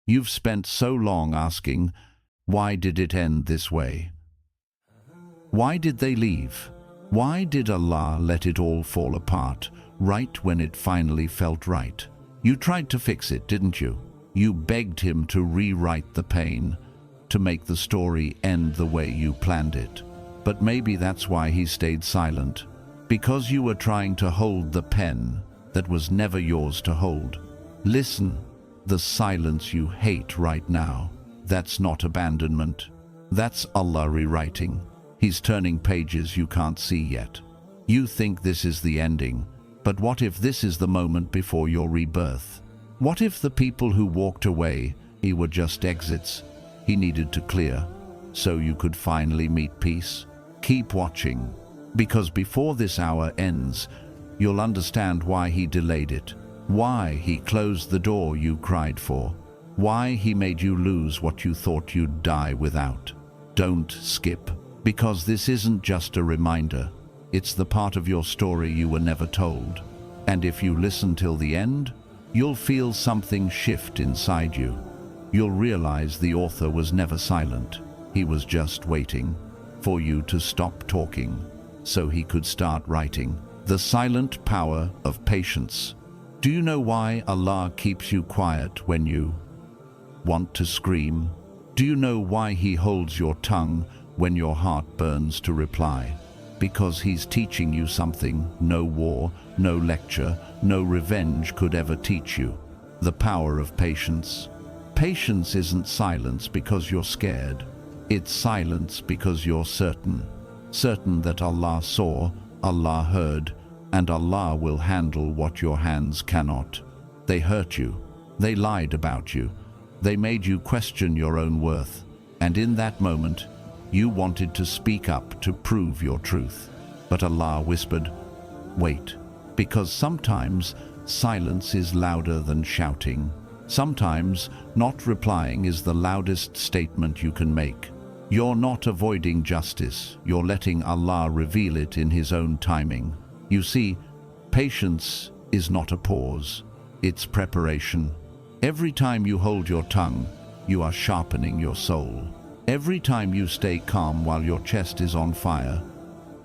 You've spent so long asking, why did it end this way? Why did they leave? Why did Allah let it all fall apart, right when it finally felt right? You tried to fix it, didn't you? You begged him to rewrite the pain, to make the story end the way you planned it. But maybe that's why he stayed silent, because you were trying to hold the pen that was never yours to hold. Listen, the silence you hate right now, that's not abandonment. That's Allah rewriting. He's turning pages you can't see yet. You think this is the ending, but what if this is the moment before your rebirth? What if the people who walked away, were just exits he needed to clear, so you could finally meet peace? Keep watching, because before this hour ends, you'll understand why he delayed it, why he closed the door you cried for, why he made you lose what you thought you'd die without. Don't skip, because this isn't just a reminder. It's the part of your story you were never told. And if you listen till the end, you'll feel something shift inside you. You'll realize the author was never silent. He was just waiting for you to stop talking so he could start writing. The silent power of patience. Do you know why Allah keeps you quiet when you want to scream? Do you know why he holds your tongue when your heart burns to reply? Because he's teaching you something no war, no lecture, no revenge could ever teach you. The power of patience. Patience isn't silence because you're scared. It's silence because you're certain. Certain that Allah saw, Allah heard, and Allah will handle what your hands cannot. They hurt you. They lied about you. They made you question your own worth. And in that moment, you wanted to speak up to prove your truth. But Allah whispered, wait, because sometimes silence is louder than shouting. Sometimes not replying is the loudest statement you can make. You're not avoiding justice, you're letting Allah reveal it in His own timing. You see, patience is not a pause, it's preparation. Every time you hold your tongue, you are sharpening your soul. Every time you stay calm while your chest is on fire,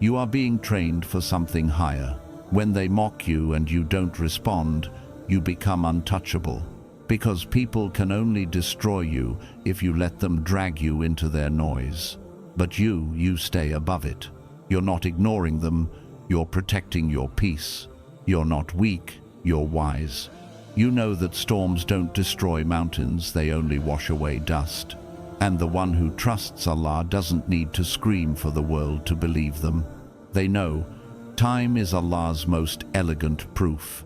you are being trained for something higher. When they mock you and you don't respond, you become untouchable. Because people can only destroy you if you let them drag you into their noise. But you stay above it. You're not ignoring them, you're protecting your peace. You're not weak, you're wise. You know that storms don't destroy mountains, they only wash away dust. And the one who trusts Allah doesn't need to scream for the world to believe them. They know time is Allah's most elegant proof.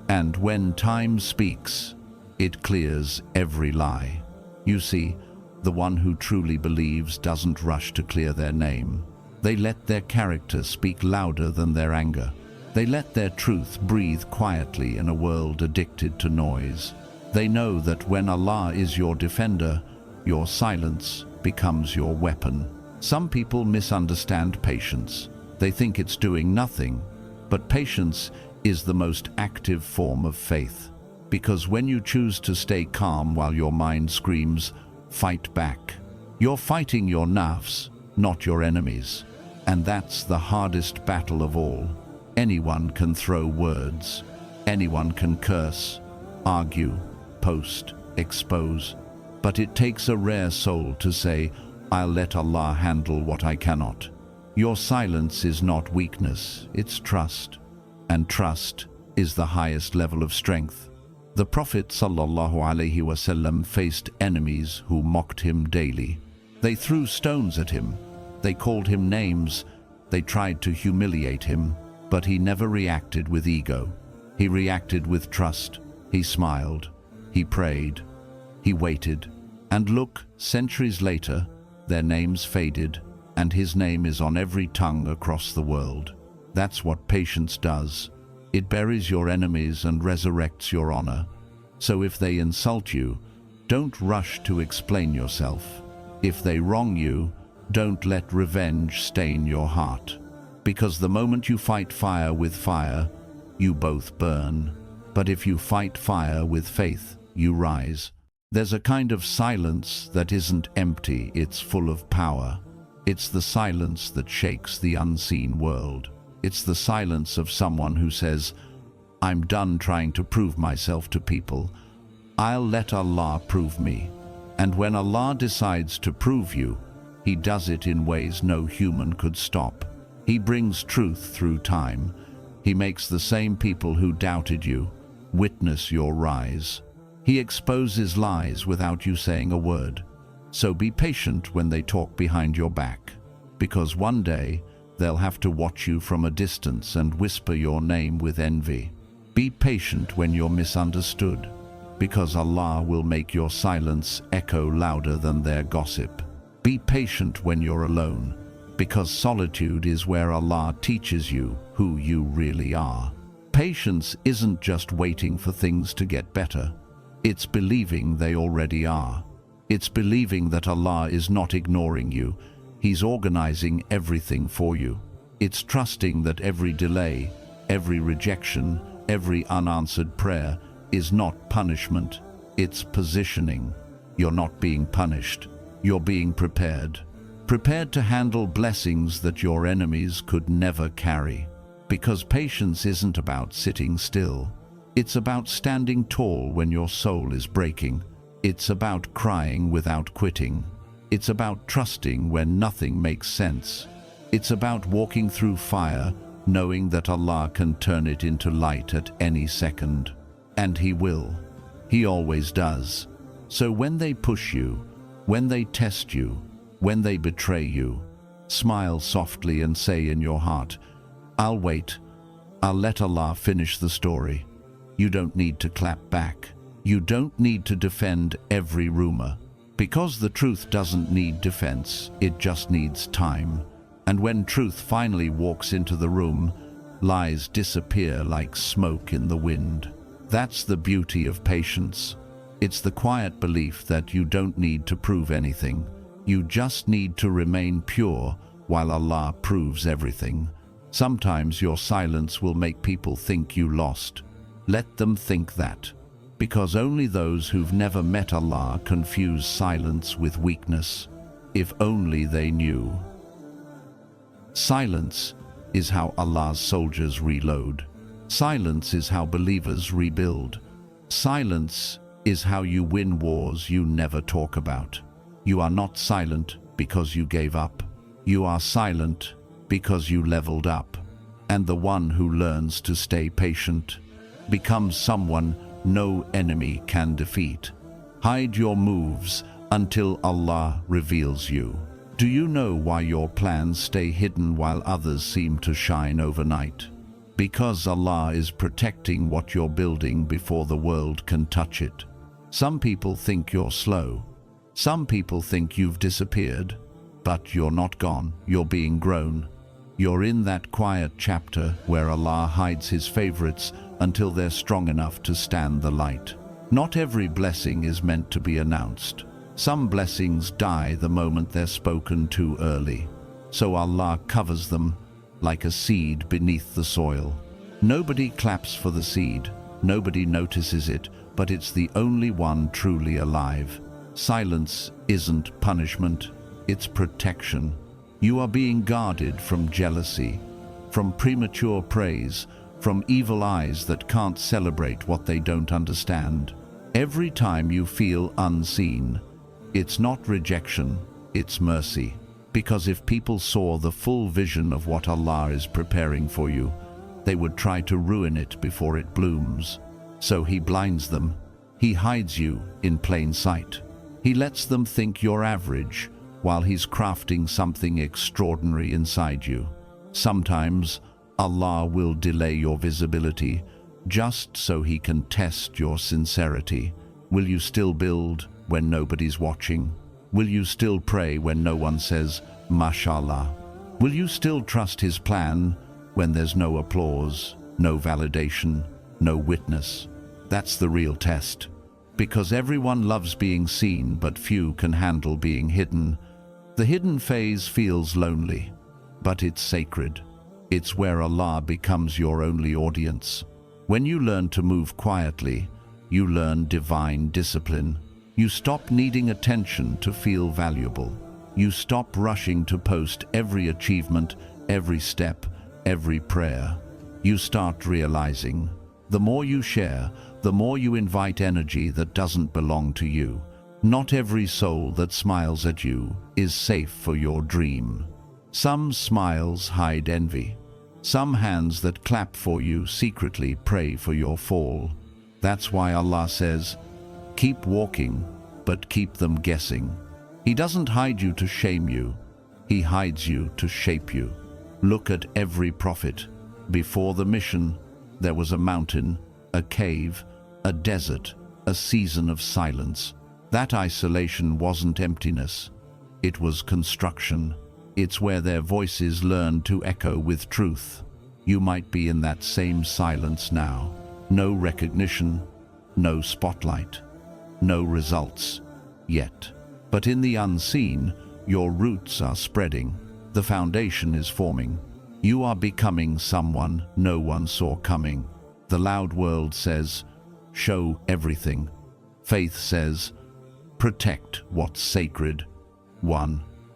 And when time speaks, it clears every lie. You see, the one who truly believes doesn't rush to clear their name. They let their character speak louder than their anger. They let their truth breathe quietly in a world addicted to noise. They know that when Allah is your defender, your silence becomes your weapon. Some people misunderstand patience. They think it's doing nothing, but patience is the most active form of faith. Because when you choose to stay calm while your mind screams, fight back, you're fighting your nafs, not your enemies. And that's the hardest battle of all. Anyone can throw words. Anyone can curse, argue, post, expose. But it takes a rare soul to say, I'll let Allah handle what I cannot. Your silence is not weakness, it's trust. And trust is the highest level of strength. The Prophet ﷺ faced enemies who mocked him daily. They threw stones at him. They called him names. They tried to humiliate him. But he never reacted with ego. He reacted with trust. He smiled. He prayed. He waited. And look, centuries later, their names faded, and his name is on every tongue across the world. That's what patience does. It buries your enemies and resurrects your honor. So if they insult you, don't rush to explain yourself. If they wrong you, don't let revenge stain your heart. Because the moment you fight fire with fire, you both burn. But if you fight fire with faith, you rise. There's a kind of silence that isn't empty, it's full of power. It's the silence that shakes the unseen world. It's the silence of someone who says, I'm done trying to prove myself to people. I'll let Allah prove me. And when Allah decides to prove you, He does it in ways no human could stop. He brings truth through time. He makes the same people who doubted you witness your rise. He exposes lies without you saying a word. So be patient when they talk behind your back, because one day they'll have to watch you from a distance and whisper your name with envy. Be patient when you're misunderstood, because Allah will make your silence echo louder than their gossip. Be patient when you're alone, because solitude is where Allah teaches you who you really are. Patience isn't just waiting for things to get better. It's believing they already are. It's believing that Allah is not ignoring you. He's organizing everything for you. It's trusting that every delay, every rejection, every unanswered prayer is not punishment. It's positioning. You're not being punished. You're being prepared. Prepared to handle blessings that your enemies could never carry. Because patience isn't about sitting still. It's about standing tall when your soul is breaking. It's about crying without quitting. It's about trusting when nothing makes sense. It's about walking through fire, knowing that Allah can turn it into light at any second. And He will. He always does. So when they push you, when they test you, when they betray you, smile softly and say in your heart, I'll wait. I'll let Allah finish the story. You don't need to clap back. You don't need to defend every rumor. Because the truth doesn't need defense, it just needs time. And when truth finally walks into the room, lies disappear like smoke in the wind. That's the beauty of patience. It's the quiet belief that you don't need to prove anything. You just need to remain pure while Allah proves everything. Sometimes your silence will make people think you lost. Let them think that. Because only those who've never met Allah confuse silence with weakness. If only they knew. Silence is how Allah's soldiers reload. Silence is how believers rebuild. Silence is how you win wars you never talk about. You are not silent because you gave up. You are silent because you leveled up. And the one who learns to stay patient becomes someone no enemy can defeat. Hide your moves until Allah reveals you. Do you know why your plans stay hidden while others seem to shine overnight? Because Allah is protecting what you're building before the world can touch it. Some people think you're slow. Some people think you've disappeared. But you're not gone. You're being grown. You're in that quiet chapter where Allah hides His favorites until they're strong enough to stand the light. Not every blessing is meant to be announced. Some blessings die the moment they're spoken too early. So Allah covers them like a seed beneath the soil. Nobody claps for the seed. Nobody notices it, but it's the only one truly alive. Silence isn't punishment, it's protection. You are being guarded from jealousy, from premature praise, from evil eyes that can't celebrate what they don't understand. Every time you feel unseen, it's not rejection, it's mercy. Because if people saw the full vision of what Allah is preparing for you, they would try to ruin it before it blooms. So He blinds them. He hides you in plain sight. He lets them think you're average, while He's crafting something extraordinary inside you. Sometimes Allah will delay your visibility just so He can test your sincerity. Will you still build when nobody's watching? Will you still pray when no one says, Mashallah? Will you still trust His plan when there's no applause, no validation, no witness? That's the real test. Because everyone loves being seen, but few can handle being hidden. The hidden phase feels lonely, but it's sacred. It's where Allah becomes your only audience. When you learn to move quietly, you learn divine discipline. You stop needing attention to feel valuable. You stop rushing to post every achievement, every step, every prayer. You start realizing, the more you share, the more you invite energy that doesn't belong to you. Not every soul that smiles at you is safe for your dream. Some smiles hide envy. Some hands that clap for you secretly pray for your fall. That's why Allah says, keep walking, but keep them guessing. He doesn't hide you to shame you. He hides you to shape you. Look at every prophet. Before the mission, there was a mountain, a cave, a desert, a season of silence. That isolation wasn't emptiness. It was construction. It's where their voices learned to echo with truth. You might be in that same silence now. No recognition, no spotlight, no results yet. But in the unseen, your roots are spreading. The foundation is forming. You are becoming someone no one saw coming. The loud world says, show everything. Faith says, protect what's sacred.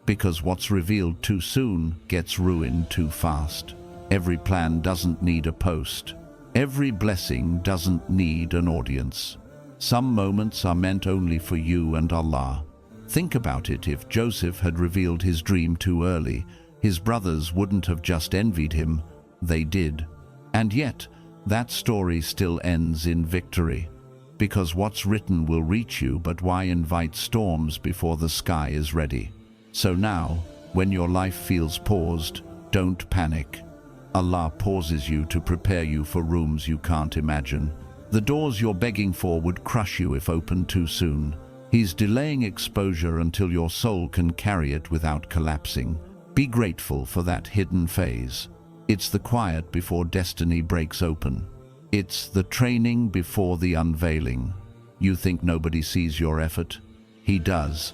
Because what's revealed too soon gets ruined too fast. Every plan doesn't need a post. Every blessing doesn't need an audience. Some moments are meant only for you and Allah. Think about it. If Joseph had revealed his dream too early, his brothers wouldn't have just envied him, they did. And yet, that story still ends in victory. Because what's written will reach you, but why invite storms before the sky is ready? So now, when your life feels paused, don't panic. Allah pauses you to prepare you for rooms you can't imagine. The doors you're begging for would crush you if opened too soon. He's delaying exposure until your soul can carry it without collapsing. Be grateful for that hidden phase. It's the quiet before destiny breaks open. It's the training before the unveiling. You think nobody sees your effort? He does.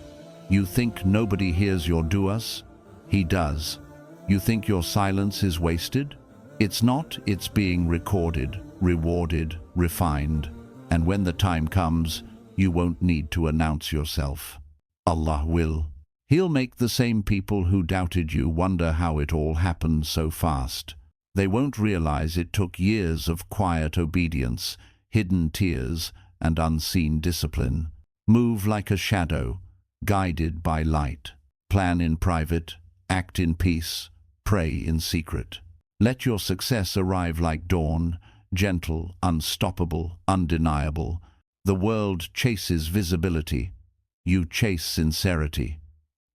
You think nobody hears your du'as? He does. You think your silence is wasted? It's not. It's being recorded, rewarded, refined. And when the time comes, you won't need to announce yourself. Allah will. He'll make the same people who doubted you wonder how it all happened so fast. They won't realize it took years of quiet obedience, hidden tears, and unseen discipline. Move like a shadow, guided by light. Plan in private, act in peace, pray in secret. Let your success arrive like dawn, gentle, unstoppable, undeniable. The world chases visibility. You chase sincerity.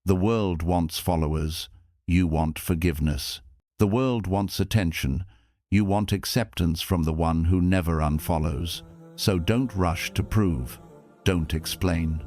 The world wants followers. You want forgiveness. The world wants attention. You want acceptance from the one who never unfollows. So don't rush to prove. Don't explain.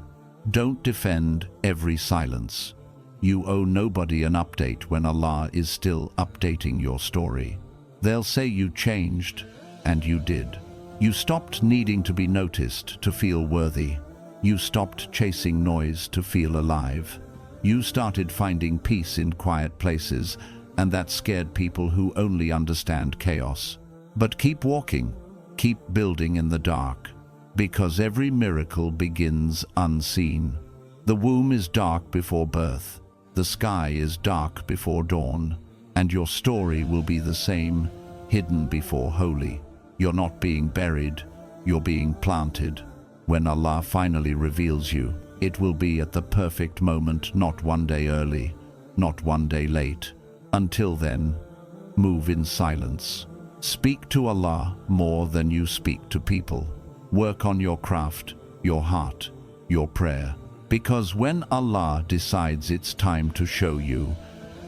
Don't defend every silence. You owe nobody an update when Allah is still updating your story. They'll say you changed, and you did. You stopped needing to be noticed to feel worthy. You stopped chasing noise to feel alive. You started finding peace in quiet places, and that scared people who only understand chaos. But keep walking, keep building in the dark, because every miracle begins unseen. The womb is dark before birth, the sky is dark before dawn, and your story will be the same, hidden before holy. You're not being buried, you're being planted. When Allah finally reveals you, it will be at the perfect moment, not one day early, not one day late. Until then, move in silence. Speak to Allah more than you speak to people. Work on your craft, your heart, your prayer. Because when Allah decides it's time to show you,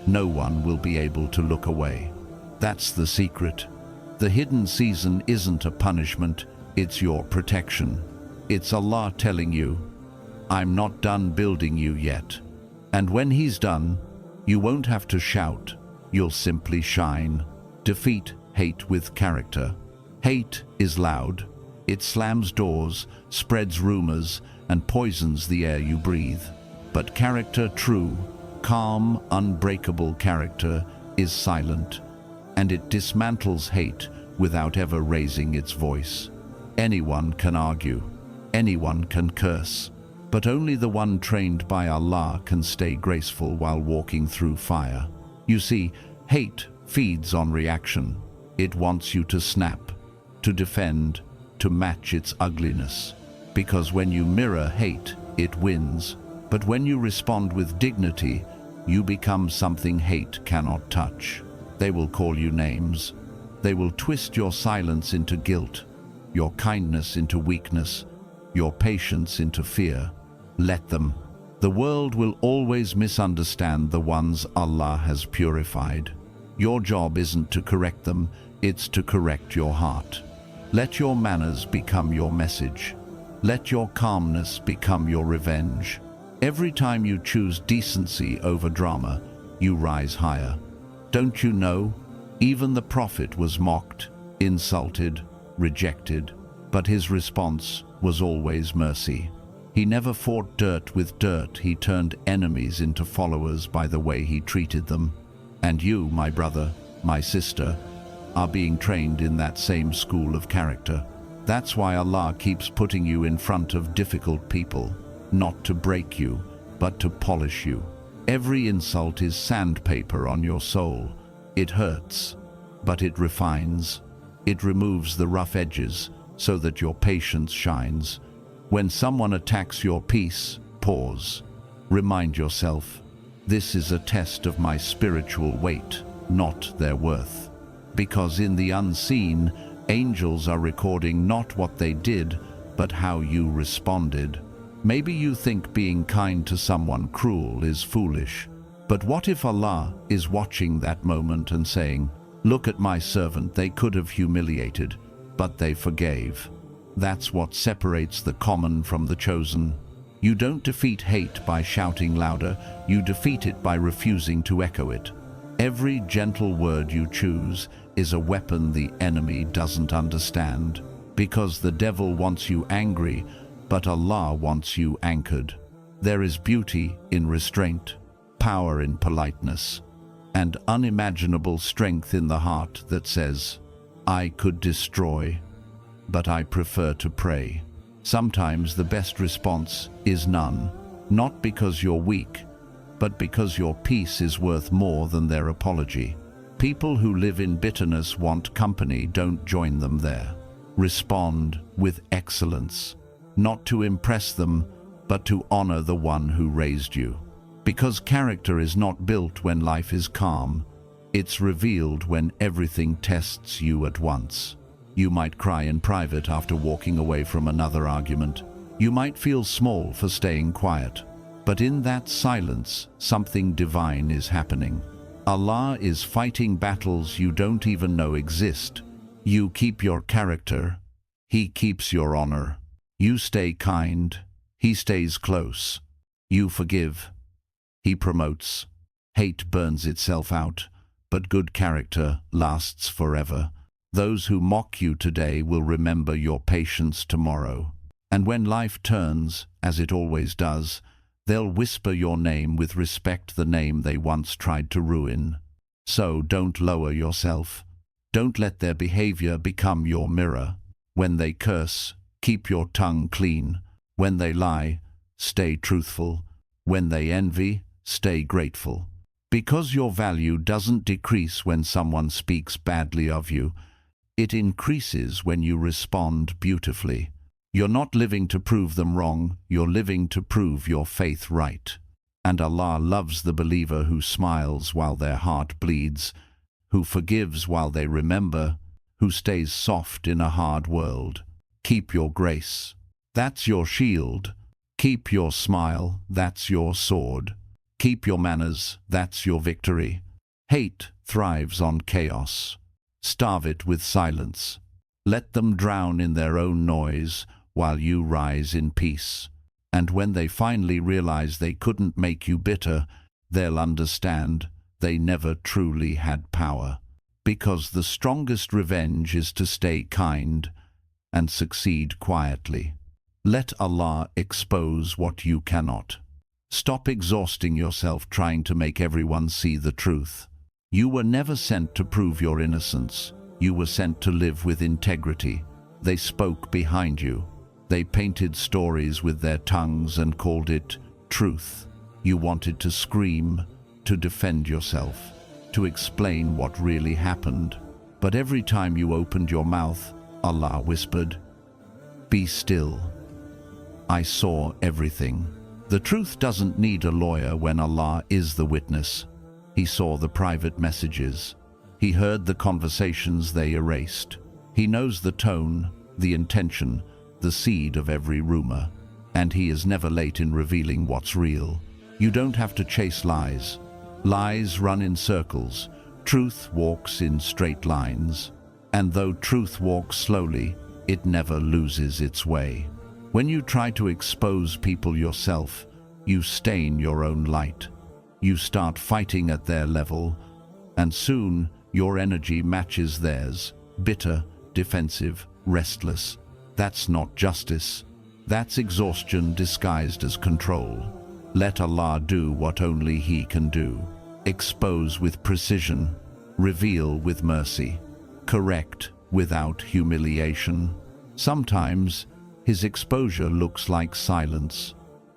no one will be able to look away. That's the secret. The hidden season isn't a punishment, it's your protection. It's Allah telling you, I'm not done building you yet. And when He's done, you won't have to shout, you'll simply shine. Defeat hate with character. Hate is loud. It slams doors, spreads rumors, and poisons the air you breathe. But character, true, calm, unbreakable character, is silent, and it dismantles hate without ever raising its voice. Anyone can argue, anyone can curse, but only the one trained by Allah can stay graceful while walking through fire. You see, hate feeds on reaction. It wants you to snap, to defend, to match its ugliness. Because when you mirror hate, it wins. But when you respond with dignity, you become something hate cannot touch. They will call you names. They will twist your silence into guilt, your kindness into weakness, your patience into fear. Let them. The world will always misunderstand the ones Allah has purified. Your job isn't to correct them, it's to correct your heart. Let your manners become your message. Let your calmness become your revenge. Every time you choose decency over drama, you rise higher. Don't you know? Even the Prophet was mocked, insulted, rejected, but his response was always mercy. He never fought dirt with dirt. He turned enemies into followers by the way he treated them. And you, my brother, my sister, are being trained in that same school of character. That's why Allah keeps putting you in front of difficult people, not to break you, but to polish you. Every insult is sandpaper on your soul. It hurts, but it refines. It removes the rough edges so that your patience shines. When someone attacks your peace, pause. Remind yourself, this is a test of my spiritual weight, not their worth. Because in the unseen, angels are recording not what they did, but how you responded. Maybe you think being kind to someone cruel is foolish, but what if Allah is watching that moment and saying, look at my servant, they could have humiliated, but they forgave. That's what separates the common from the chosen. You don't defeat hate by shouting louder, you defeat it by refusing to echo it. Every gentle word you choose is a weapon the enemy doesn't understand, because the devil wants you angry, but Allah wants you anchored. There is beauty in restraint, power in politeness, and unimaginable strength in the heart that says, I could destroy, but I prefer to pray. Sometimes the best response is none, not because you're weak, but because your peace is worth more than their apology. People who live in bitterness want company, don't join them there. Respond with excellence, not to impress them, but to honor the one who raised you. Because character is not built when life is calm, it's revealed when everything tests you at once. You might cry in private after walking away from another argument. You might feel small for staying quiet. But in that silence, something divine is happening. Allah is fighting battles you don't even know exist. You keep your character, He keeps your honor. You stay kind, He stays close. You forgive, He promotes. Hate burns itself out, but good character lasts forever. Those who mock you today will remember your patience tomorrow. And when life turns, as it always does, they'll whisper your name with respect, the name they once tried to ruin. So don't lower yourself. Don't let their behavior become your mirror. When they curse, keep your tongue clean. When they lie, stay truthful. When they envy, stay grateful. Because your value doesn't decrease when someone speaks badly of you. It increases when you respond beautifully. You're not living to prove them wrong, you're living to prove your faith right. And Allah loves the believer who smiles while their heart bleeds, who forgives while they remember, who stays soft in a hard world. Keep your grace, that's your shield. Keep your smile, that's your sword. Keep your manners, that's your victory. Hate thrives on chaos. Starve it with silence. Let them drown in their own noise while you rise in peace. And when they finally realize they couldn't make you bitter, they'll understand they never truly had power. Because the strongest revenge is to stay kind and succeed quietly. Let Allah expose what you cannot. Stop exhausting yourself trying to make everyone see the truth. You were never sent to prove your innocence. You were sent to live with integrity. They spoke behind you. They painted stories with their tongues and called it truth. You wanted to scream, to defend yourself, to explain what really happened. But every time you opened your mouth, Allah whispered, "Be still. I saw everything." The truth doesn't need a lawyer when Allah is the witness. He saw the private messages. He heard the conversations they erased. He knows the tone, the intention, the seed of every rumor. And He is never late in revealing what's real. You don't have to chase lies. Lies run in circles. Truth walks in straight lines. And though truth walks slowly, it never loses its way. When you try to expose people yourself, you stain your own light. You start fighting at their level, and soon your energy matches theirs, bitter, defensive, restless. That's not justice. That's exhaustion disguised as control. Let Allah do what only He can do. Expose with precision, reveal with mercy, correct without humiliation. Sometimes His exposure looks like silence,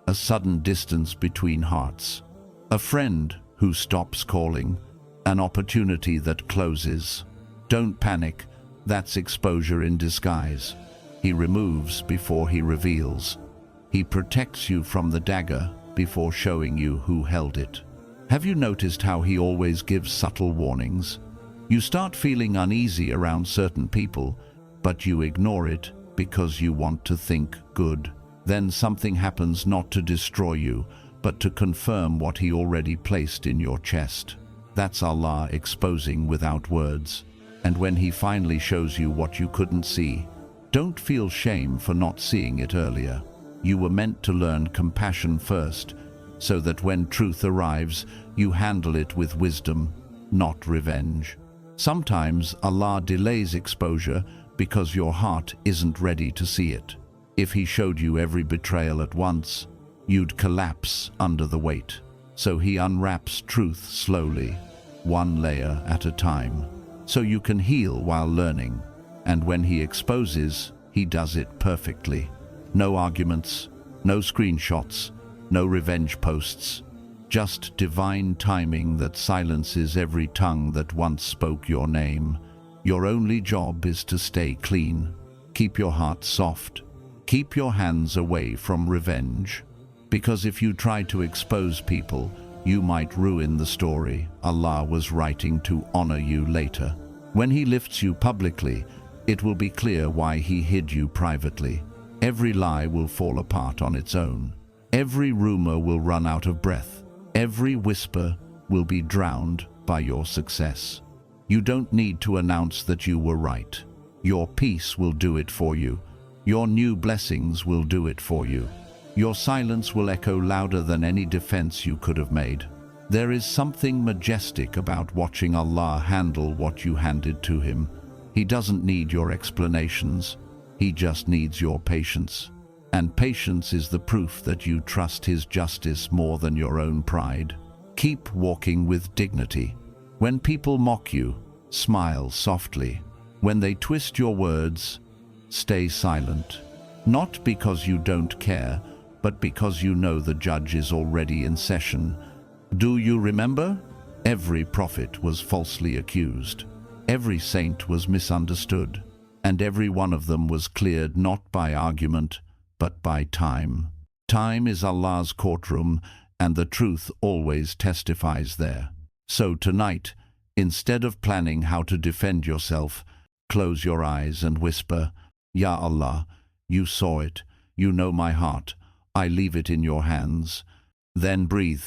a sudden distance between hearts, a friend who stops calling, an opportunity that closes. Don't panic, that's exposure in disguise. He removes before He reveals. He protects you from the dagger before showing you who held it. Have you noticed how He always gives subtle warnings? You start feeling uneasy around certain people, but you ignore it because you want to think good. Then something happens not to destroy you, but to confirm what He already placed in your chest. That's Allah exposing without words. And when He finally shows you what you couldn't see, don't feel shame for not seeing it earlier. You were meant to learn compassion first, so that when truth arrives, you handle it with wisdom, not revenge. Sometimes Allah delays exposure because your heart isn't ready to see it. If He showed you every betrayal at once, you'd collapse under the weight. So He unwraps truth slowly, one layer at a time, so you can heal while learning. And when He exposes, He does it perfectly. No arguments, no screenshots, no revenge posts. Just divine timing that silences every tongue that once spoke your name. Your only job is to stay clean. Keep your heart soft. Keep your hands away from revenge. Because if you try to expose people, you might ruin the story Allah was writing to honor you later. When He lifts you publicly, it will be clear why He hid you privately. Every lie will fall apart on its own. Every rumor will run out of breath. Every whisper will be drowned by your success. You don't need to announce that you were right. Your peace will do it for you. Your new blessings will do it for you. Your silence will echo louder than any defense you could have made. There is something majestic about watching Allah handle what you handed to Him. He doesn't need your explanations. He just needs your patience. And patience is the proof that you trust His justice more than your own pride. Keep walking with dignity. When people mock you, smile softly. When they twist your words, stay silent. Not because you don't care, but because you know the judge is already in session. Do you remember? Every prophet was falsely accused. Every saint was misunderstood. And every one of them was cleared not by argument, but by time. Time is Allah's courtroom, and the truth always testifies there. So tonight, instead of planning how to defend yourself, close your eyes and whisper, "Ya Allah, you saw it, you know my heart, I leave it in your hands." Then breathe,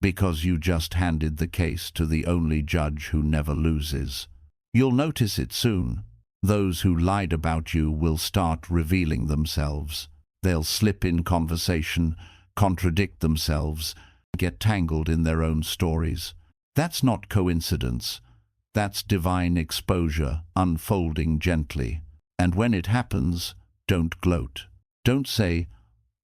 because you just handed the case to the only judge who never loses. You'll notice it soon. Those who lied about you will start revealing themselves. They'll slip in conversation, contradict themselves, get tangled in their own stories. That's not coincidence. That's divine exposure unfolding gently. And when it happens, don't gloat. Don't say,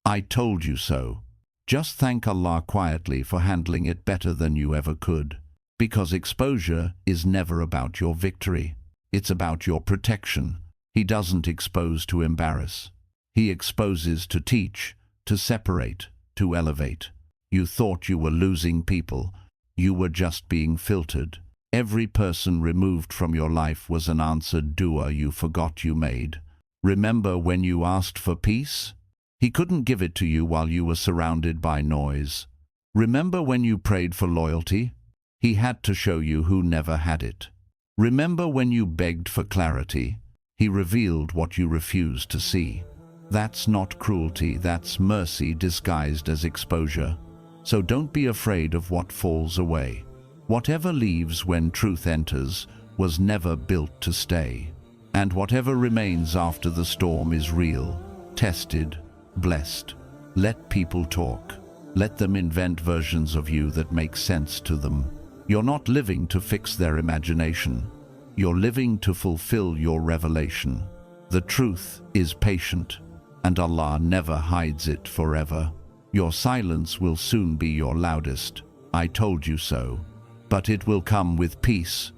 "I told you so." Just thank Allah quietly for handling it better than you ever could. Because exposure is never about your victory. It's about your protection. He doesn't expose to embarrass. He exposes to teach, to separate, to elevate. You thought you were losing people. You were just being filtered. Every person removed from your life was an answered dua you forgot you made. Remember when you asked for peace? He couldn't give it to you while you were surrounded by noise. Remember when you prayed for loyalty? He had to show you who never had it. Remember when you begged for clarity? He revealed what you refused to see. That's not cruelty, that's mercy disguised as exposure. So don't be afraid of what falls away. Whatever leaves when truth enters was never built to stay. And whatever remains after the storm is real, tested, blessed. Let people talk. Let them invent versions of you that make sense to them. You're not living to fix their imagination. You're living to fulfill your revelation. The truth is patient, and Allah never hides it forever. Your silence will soon be your loudest. I told you so. But it will come with peace,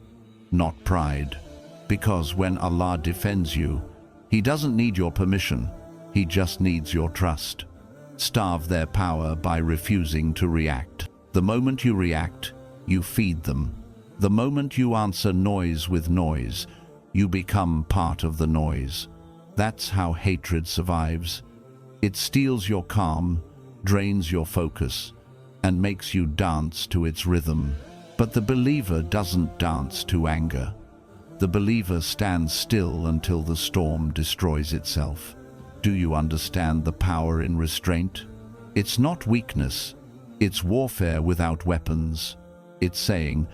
not pride. Because when Allah defends you, He doesn't need your permission. He just needs your trust. Starve their power by refusing to react. The moment you react, you feed them. The moment you answer noise with noise, you become part of the noise. That's how hatred survives. It steals your calm, drains your focus, and makes you dance to its rhythm. But the believer doesn't dance to anger. The believer stands still until the storm destroys itself. Do you understand the power in restraint? It's not weakness. It's warfare without weapons. It's saying,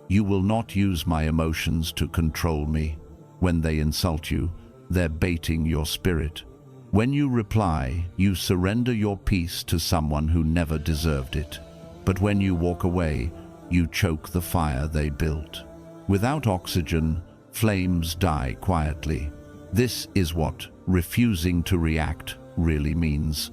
you will not use my emotions to control me. When they insult you, they're baiting your spirit. When you reply, you surrender your peace to someone who never deserved it. But when you walk away, you choke the fire they built. Without oxygen, flames die quietly. This is what refusing to react really means.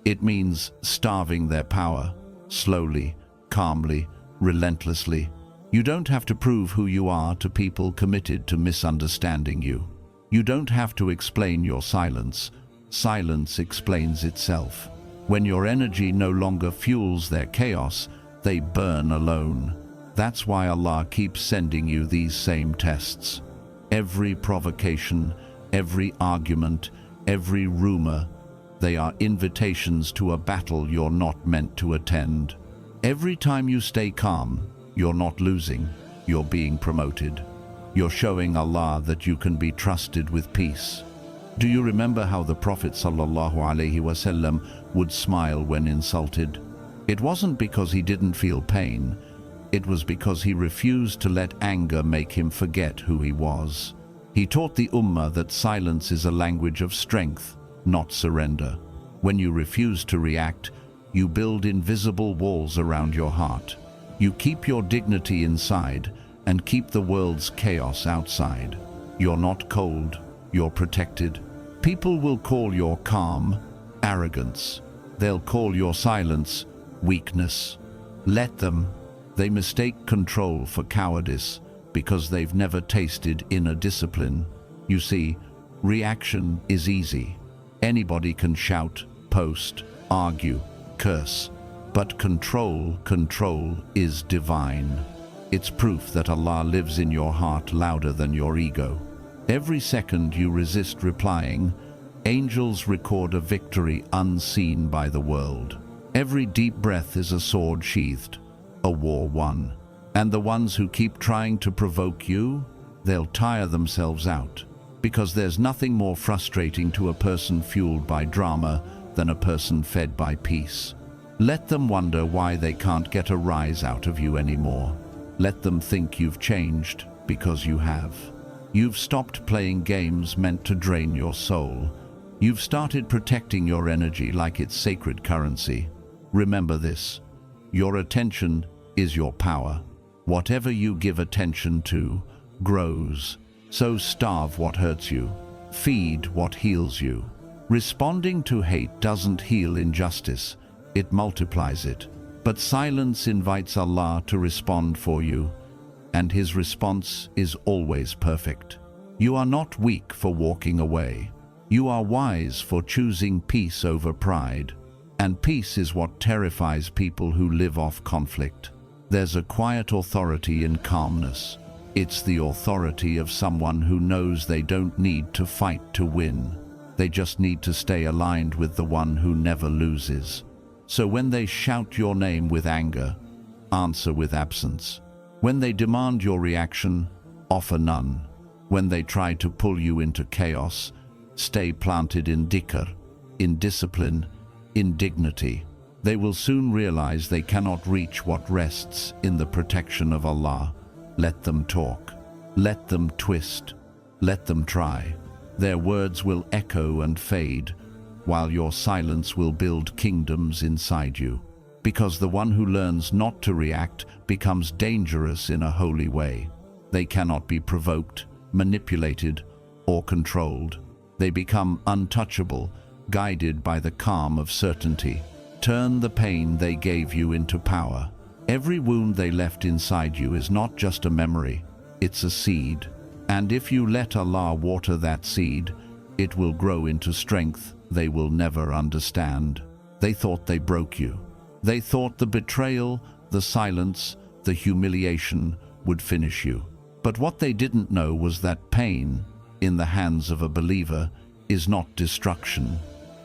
It means starving their power, slowly, calmly, relentlessly. You don't have to prove who you are to people committed to misunderstanding you. You don't have to explain your silence. Silence explains itself. When your energy no longer fuels their chaos, they burn alone. That's why Allah keeps sending you these same tests. Every provocation, every argument, every rumor, they are invitations to a battle you're not meant to attend. Every time you stay calm, you're not losing, you're being promoted. You're showing Allah that you can be trusted with peace. Do you remember how the Prophet ﷺ would smile when insulted? It wasn't because he didn't feel pain. It was because he refused to let anger make him forget who he was. He taught the Ummah that silence is a language of strength, not surrender. When you refuse to react, you build invisible walls around your heart. You keep your dignity inside and keep the world's chaos outside. You're not cold, you're protected. People will call your calm arrogance. They'll call your silence weakness. Let them. They mistake control for cowardice because they've never tasted inner discipline. You see, reaction is easy. Anybody can shout, post, argue, curse. But control is divine. It's proof that Allah lives in your heart louder than your ego. Every second you resist replying, angels record a victory unseen by the world. Every deep breath is a sword sheathed, a war won. And the ones who keep trying to provoke you, they'll tire themselves out. Because there's nothing more frustrating to a person fueled by drama than a person fed by peace. Let them wonder why they can't get a rise out of you anymore. Let them think you've changed, because you have. You've stopped playing games meant to drain your soul. You've started protecting your energy like it's sacred currency. Remember this: your attention is your power. Whatever you give attention to grows. So starve what hurts you. Feed what heals you. Responding to hate doesn't heal injustice. It multiplies it. But silence invites Allah to respond for you, and His response is always perfect. You are not weak for walking away. You are wise for choosing peace over pride. And peace is what terrifies people who live off conflict. There's a quiet authority in calmness. It's the authority of someone who knows they don't need to fight to win. They just need to stay aligned with the one who never loses. So when they shout your name with anger, answer with absence. When they demand your reaction, offer none. When they try to pull you into chaos, stay planted in dhikr, in discipline, in dignity. They will soon realize they cannot reach what rests in the protection of Allah. Let them talk. Let them twist. Let them try. Their words will echo and fade, while your silence will build kingdoms inside you. Because the one who learns not to react becomes dangerous in a holy way. They cannot be provoked, manipulated, or controlled. They become untouchable, guided by the calm of certainty. Turn the pain they gave you into power. Every wound they left inside you is not just a memory, it's a seed. And if you let Allah water that seed, it will grow into strength they will never understand. They thought they broke you. They thought the betrayal, the silence, the humiliation would finish you. But what they didn't know was that pain, in the hands of a believer, is not destruction,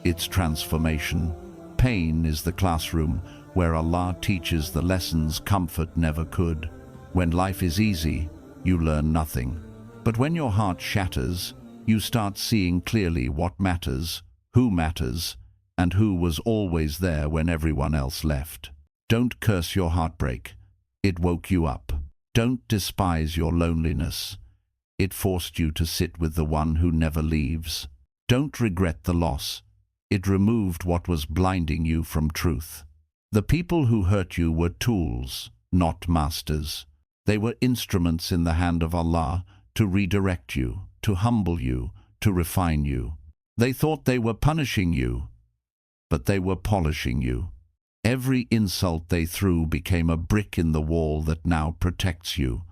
it's transformation. Pain is the classroom where Allah teaches the lessons comfort never could. When life is easy, you learn nothing. But when your heart shatters, you start seeing clearly what matters, and who was always there when everyone else left. Don't curse your heartbreak. It woke you up. Don't despise your loneliness. It forced you to sit with the one who never leaves. Don't regret the loss. It removed what was blinding you from truth. The people who hurt you were tools, not masters. They were instruments in the hand of Allah to redirect you, to humble you, to refine you. They thought they were punishing you, but they were polishing you. Every insult they threw became a brick in the wall that now protects you.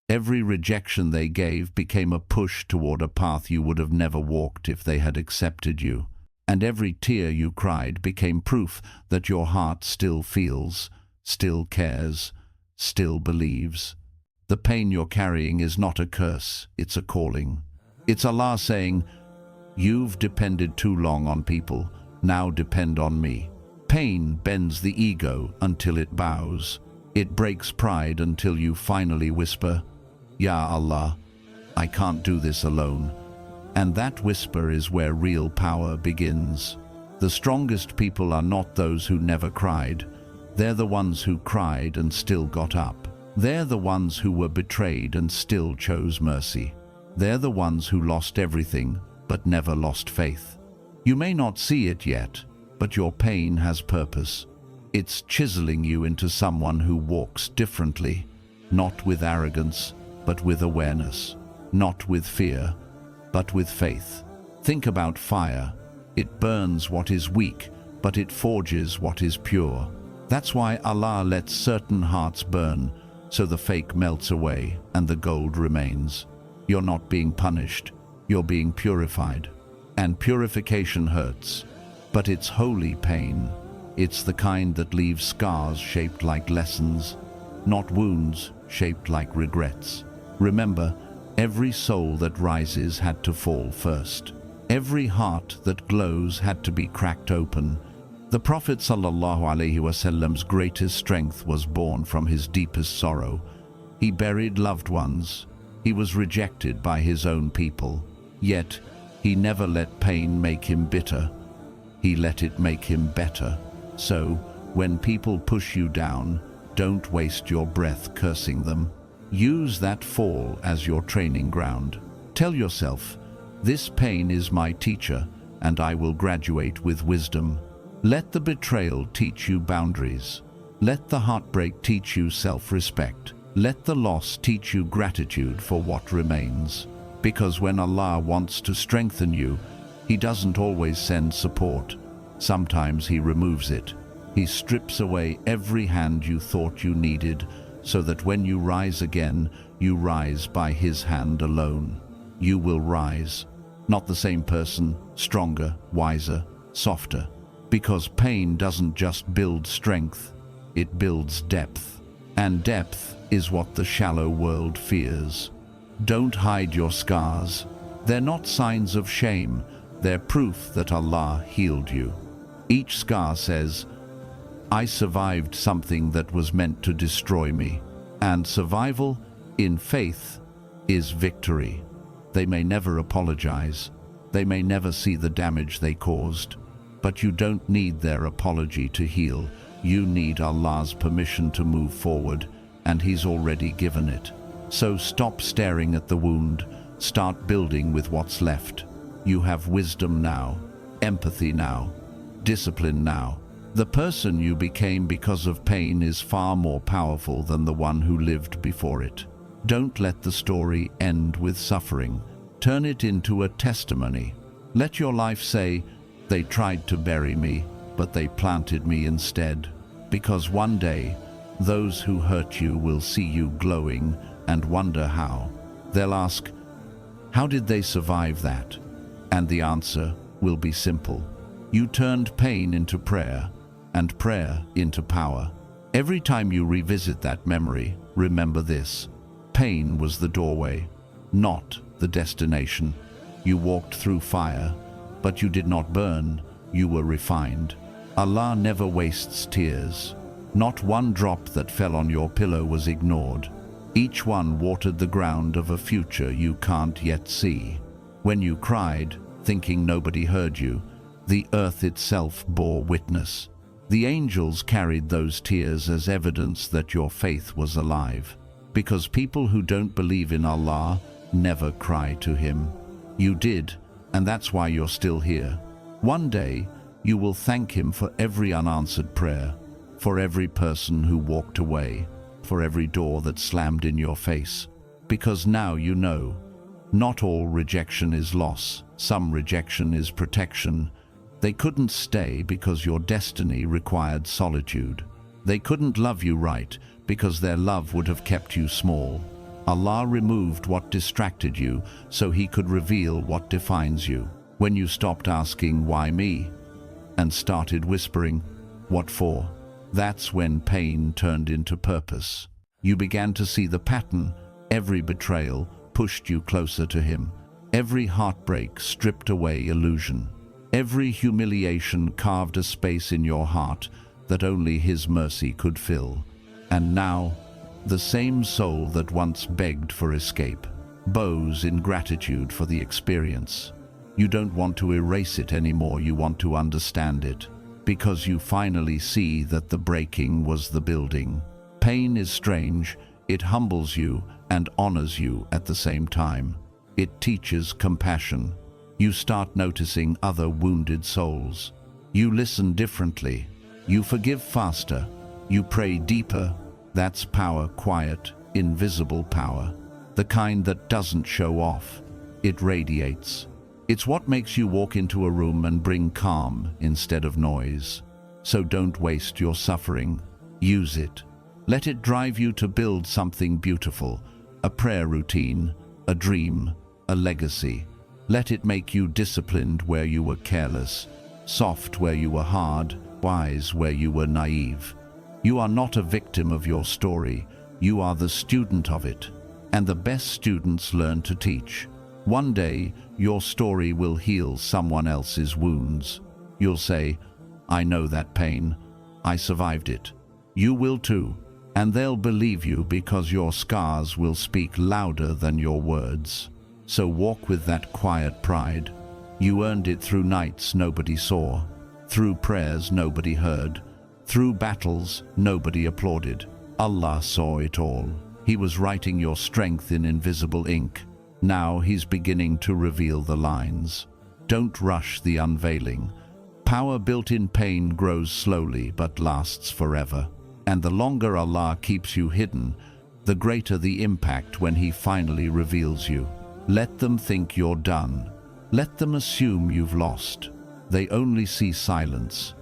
Every rejection they gave became a push toward a path you would have never walked if they had accepted you. And every tear you cried became proof that your heart still feels, still cares, still believes. The pain you're carrying is not a curse, it's a calling. It's Allah saying, "You've depended too long on people, now depend on me." Pain bends the ego until it bows. It breaks pride until you finally whisper, "Ya Allah, I can't do this alone." And that whisper is where real power begins. The strongest people are not those who never cried. They're the ones who cried and still got up. They're the ones who were betrayed and still chose mercy. They're the ones who lost everything but never lost faith. You may not see it yet, but your pain has purpose. It's chiseling you into someone who walks differently, not with arrogance, but with awareness, not with fear, but with faith. Think about fire. It burns what is weak, but it forges what is pure. That's why Allah lets certain hearts burn, so the fake melts away and the gold remains. You're not being punished, you're being purified. And purification hurts, but it's holy pain. It's the kind that leaves scars shaped like lessons, not wounds shaped like regrets. Remember, every soul that rises had to fall first. Every heart that glows had to be cracked open. The Prophet ﷺ's greatest strength was born from his deepest sorrow. He buried loved ones. He was rejected by his own people. Yet, he never let pain make him bitter. He let it make him better. So, when people push you down, don't waste your breath cursing them. Use that fall as your training ground. Tell yourself, "This pain is my teacher, and I will graduate with wisdom." Let the betrayal teach you boundaries. Let the heartbreak teach you self-respect. Let the loss teach you gratitude for what remains. Because when Allah wants to strengthen you, He doesn't always send support. Sometimes He removes it. He strips away every hand you thought you needed, so that when you rise again, you rise by His hand alone. You will rise, Not the same person, stronger, wiser, softer. Because pain doesn't just build strength, it builds depth. And depth is what the shallow world fears. Don't hide your scars. They're not signs of shame. They're proof that Allah healed you. Each scar says, I survived something that was meant to destroy me. And survival, in faith, is victory. They may never apologize. They may never see the damage they caused. But you don't need their apology to heal. You need Allah's permission to move forward, and He's already given it. So stop staring at the wound. Start building with what's left. You have wisdom now, empathy now, discipline now. The person you became because of pain is far more powerful than the one who lived before it. Don't let the story end with suffering. Turn it into a testimony. Let your life say, they tried to bury me, but they planted me instead. Because one day, those who hurt you will see you glowing and wonder how. They'll ask, how did they survive that? And the answer will be simple. You turned pain into prayer, and prayer into power. Every time you revisit that memory, remember this. Pain was the doorway, not the destination. You walked through fire, but you did not burn. You were refined. Allah never wastes tears. Not one drop that fell on your pillow was ignored. Each one watered the ground of a future you can't yet see. When you cried, thinking nobody heard you, the earth itself bore witness. The angels carried those tears as evidence that your faith was alive. Because people who don't believe in Allah never cry to Him. You did, and that's why you're still here. One day, you will thank Him for every unanswered prayer, for every person who walked away, for every door that slammed in your face. Because now you know, not all rejection is loss. Some rejection is protection. They couldn't stay because your destiny required solitude. They couldn't love you right because their love would have kept you small. Allah removed what distracted you so He could reveal what defines you. When you stopped asking, why me? And started whispering, what for? That's when pain turned into purpose. You began to see the pattern. Every betrayal pushed you closer to Him. Every heartbreak stripped away illusion. Every humiliation carved a space in your heart that only His mercy could fill. And now, the same soul that once begged for escape bows in gratitude for the experience. You don't want to erase it anymore, you want to understand it, because you finally see that the breaking was the building. Pain is strange, it humbles you and honors you at the same time. It teaches compassion. You start noticing other wounded souls. You listen differently. You forgive faster. You pray deeper. That's power, quiet, invisible power. The kind that doesn't show off. It radiates. It's what makes you walk into a room and bring calm instead of noise. So don't waste your suffering. Use it. Let it drive you to build something beautiful. A prayer routine, a dream, a legacy. Let it make you disciplined where you were careless, soft where you were hard, wise where you were naive. You are not a victim of your story. You are the student of it. And the best students learn to teach. One day, your story will heal someone else's wounds. You'll say, I know that pain. I survived it. You will too. And they'll believe you because your scars will speak louder than your words. So walk with that quiet pride. You earned it through nights nobody saw, through prayers nobody heard, through battles nobody applauded. Allah saw it all. He was writing your strength in invisible ink. Now He's beginning to reveal the lines. Don't rush the unveiling. Power built in pain grows slowly but lasts forever. And the longer Allah keeps you hidden, the greater the impact when He finally reveals you. Let them think you're done. Let them assume you've lost. They only see silence.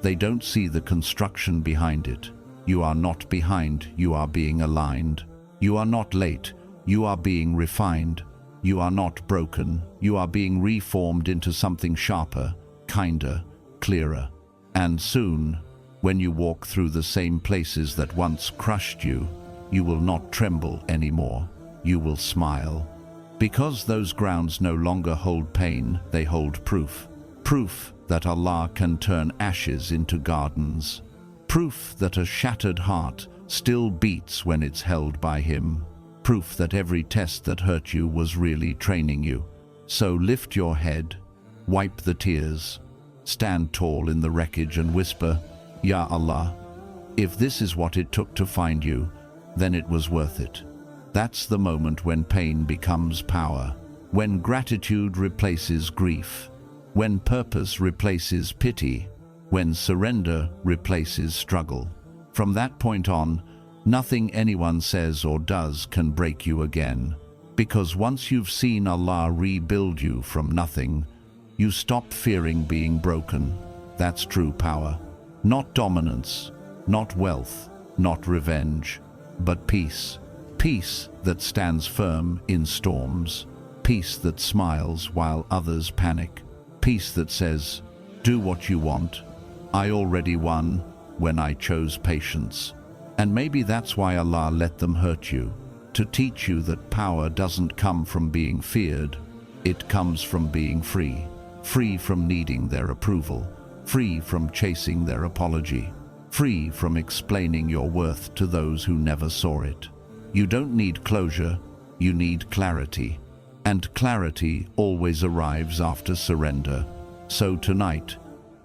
They don't see the construction behind it. You are not behind, you are being aligned. You are not late, you are being refined. You are not broken. You are being reformed into something sharper, kinder, clearer. And soon, when you walk through the same places that once crushed you, you will not tremble anymore. You will smile. Because those grounds no longer hold pain, they hold proof. Proof that Allah can turn ashes into gardens. Proof that a shattered heart still beats when it's held by Him. Proof that every test that hurt you was really training you. So lift your head, wipe the tears, stand tall in the wreckage and whisper, Ya Allah, if this is what it took to find you, then it was worth it. That's the moment when pain becomes power, when gratitude replaces grief, when purpose replaces pity, when surrender replaces struggle. From that point on, nothing anyone says or does can break you again, because once you've seen Allah rebuild you from nothing, you stop fearing being broken. That's true power. Not dominance, not wealth, not revenge, but peace. Peace that stands firm in storms. Peace that smiles while others panic. Peace that says, do what you want. I already won when I chose patience. And maybe that's why Allah let them hurt you, to teach you that power doesn't come from being feared. It comes from being free. Free from needing their approval. Free from chasing their apology. Free from explaining your worth to those who never saw it. You don't need closure, you need clarity. And clarity always arrives after surrender. So tonight,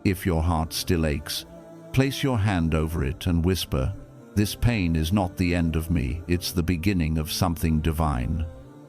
if your heart still aches, place your hand over it and whisper, this pain is not the end of me, it's the beginning of something divine.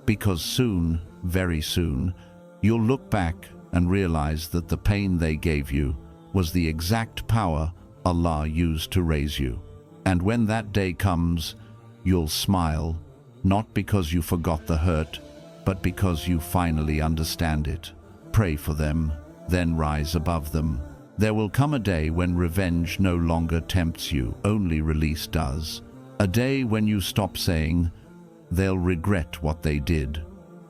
Because soon, very soon, you'll look back and realize that the pain they gave you was the exact power Allah used to raise you. And when that day comes, you'll smile, not because you forgot the hurt, but because you finally understand it. Pray for them, then rise above them. There will come a day when revenge no longer tempts you, only release does. A day when you stop saying, they'll regret what they did,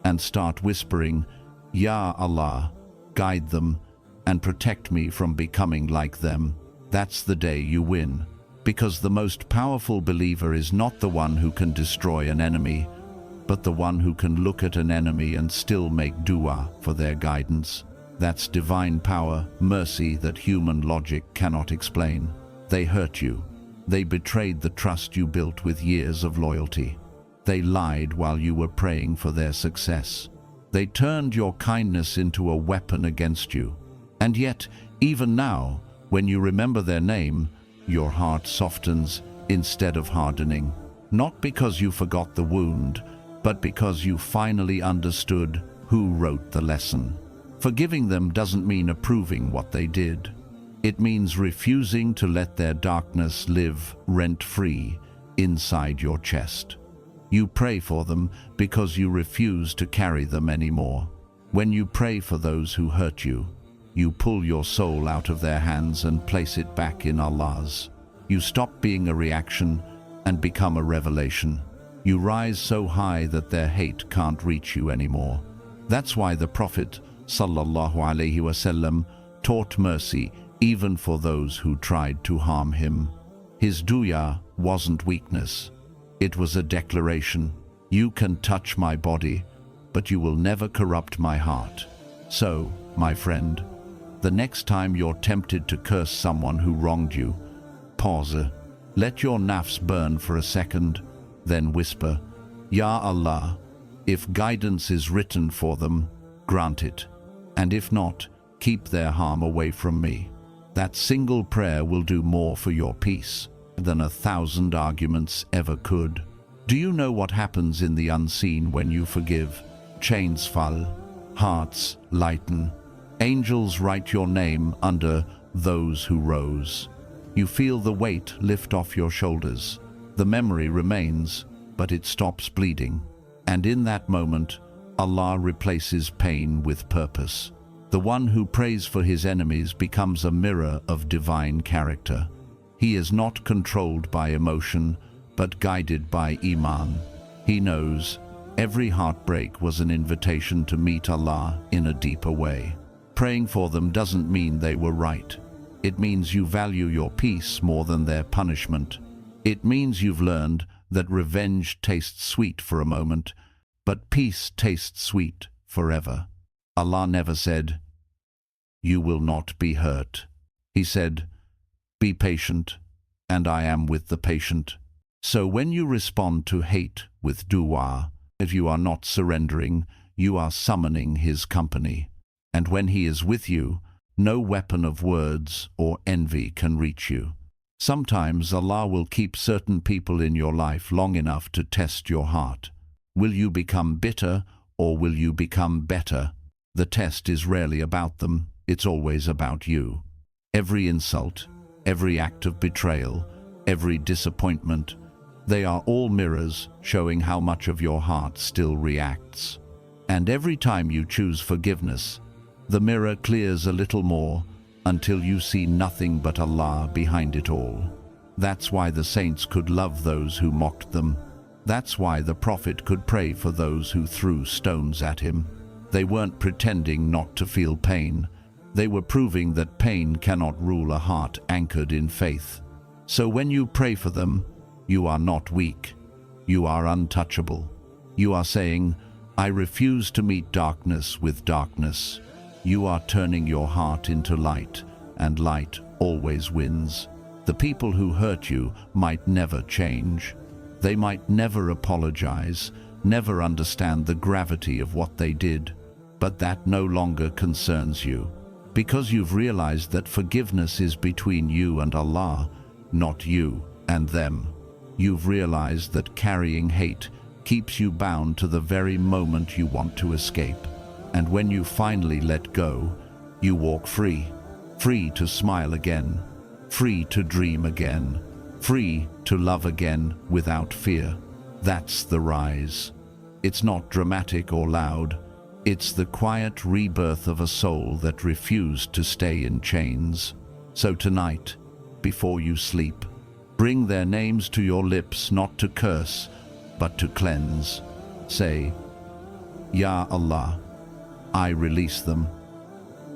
and start whispering, Ya Allah, guide them and protect me from becoming like them. That's the day you win. Because the most powerful believer is not the one who can destroy an enemy, but the one who can look at an enemy and still make dua for their guidance. That's divine power, mercy that human logic cannot explain. They hurt you. They betrayed the trust you built with years of loyalty. They lied while you were praying for their success. They turned your kindness into a weapon against you. And yet, even now, when you remember their name, your heart softens instead of hardening. Not because you forgot the wound, but because you finally understood who wrote the lesson. Forgiving them doesn't mean approving what they did. It means refusing to let their darkness live rent-free inside your chest. You pray for them because you refuse to carry them anymore. When you pray for those who hurt you, you pull your soul out of their hands and place it back in Allah's. You stop being a reaction and become a revelation. You rise so high that their hate can't reach you anymore. That's why the Prophet ﷺ taught mercy even for those who tried to harm him. His du'a wasn't weakness. It was a declaration. You can touch my body, but you will never corrupt my heart. So, my friend, the next time you're tempted to curse someone who wronged you, pause. Let your nafs burn for a second, then whisper, Ya Allah, if guidance is written for them, grant it. And if not, keep their harm away from me. That single prayer will do more for your peace than 1,000 arguments ever could. Do you know what happens in the unseen when you forgive? Chains fall, hearts lighten. Angels write your name under those who rose. You feel the weight lift off your shoulders. The memory remains, but it stops bleeding. And in that moment, Allah replaces pain with purpose. The one who prays for his enemies becomes a mirror of divine character. He is not controlled by emotion, but guided by Iman. He knows, Every heartbreak was an invitation to meet Allah in a deeper way. Praying for them doesn't mean they were right. It means you value your peace more than their punishment. It means you've learned that revenge tastes sweet for a moment, but peace tastes sweet forever. Allah never said, "You will not be hurt." He said, "Be patient, and I am with the patient." So when you respond to hate with dua, if you are not surrendering, you are summoning His company. And when He is with you, no weapon of words or envy can reach you. Sometimes Allah will keep certain people in your life long enough to test your heart. Will you become bitter or will you become better? The test is rarely about them, it's always about you. Every insult, every act of betrayal, every disappointment, they are all mirrors showing how much of your heart still reacts. And every time you choose forgiveness, the mirror clears a little more until you see nothing but Allah behind it all. That's why the saints could love those who mocked them. That's why the Prophet could pray for those who threw stones at him. They weren't pretending not to feel pain. They were proving that pain cannot rule a heart anchored in faith. So when you pray for them, you are not weak. You are untouchable. You are saying, "I refuse to meet darkness with darkness." You are turning your heart into light, and light always wins. The people who hurt you might never change. They might never apologize, never understand the gravity of what they did, but that no longer concerns you, because you've realized that forgiveness is between you and Allah, not you and them. You've realized that carrying hate keeps you bound to the very moment you want to escape. And when you finally let go, you walk free. Free to smile again. Free to dream again. Free to love again without fear. That's the rise. It's not dramatic or loud. It's the quiet rebirth of a soul that refused to stay in chains. So tonight, before you sleep, bring their names to your lips, not to curse, but to cleanse. Say, "Ya Allah, I release them,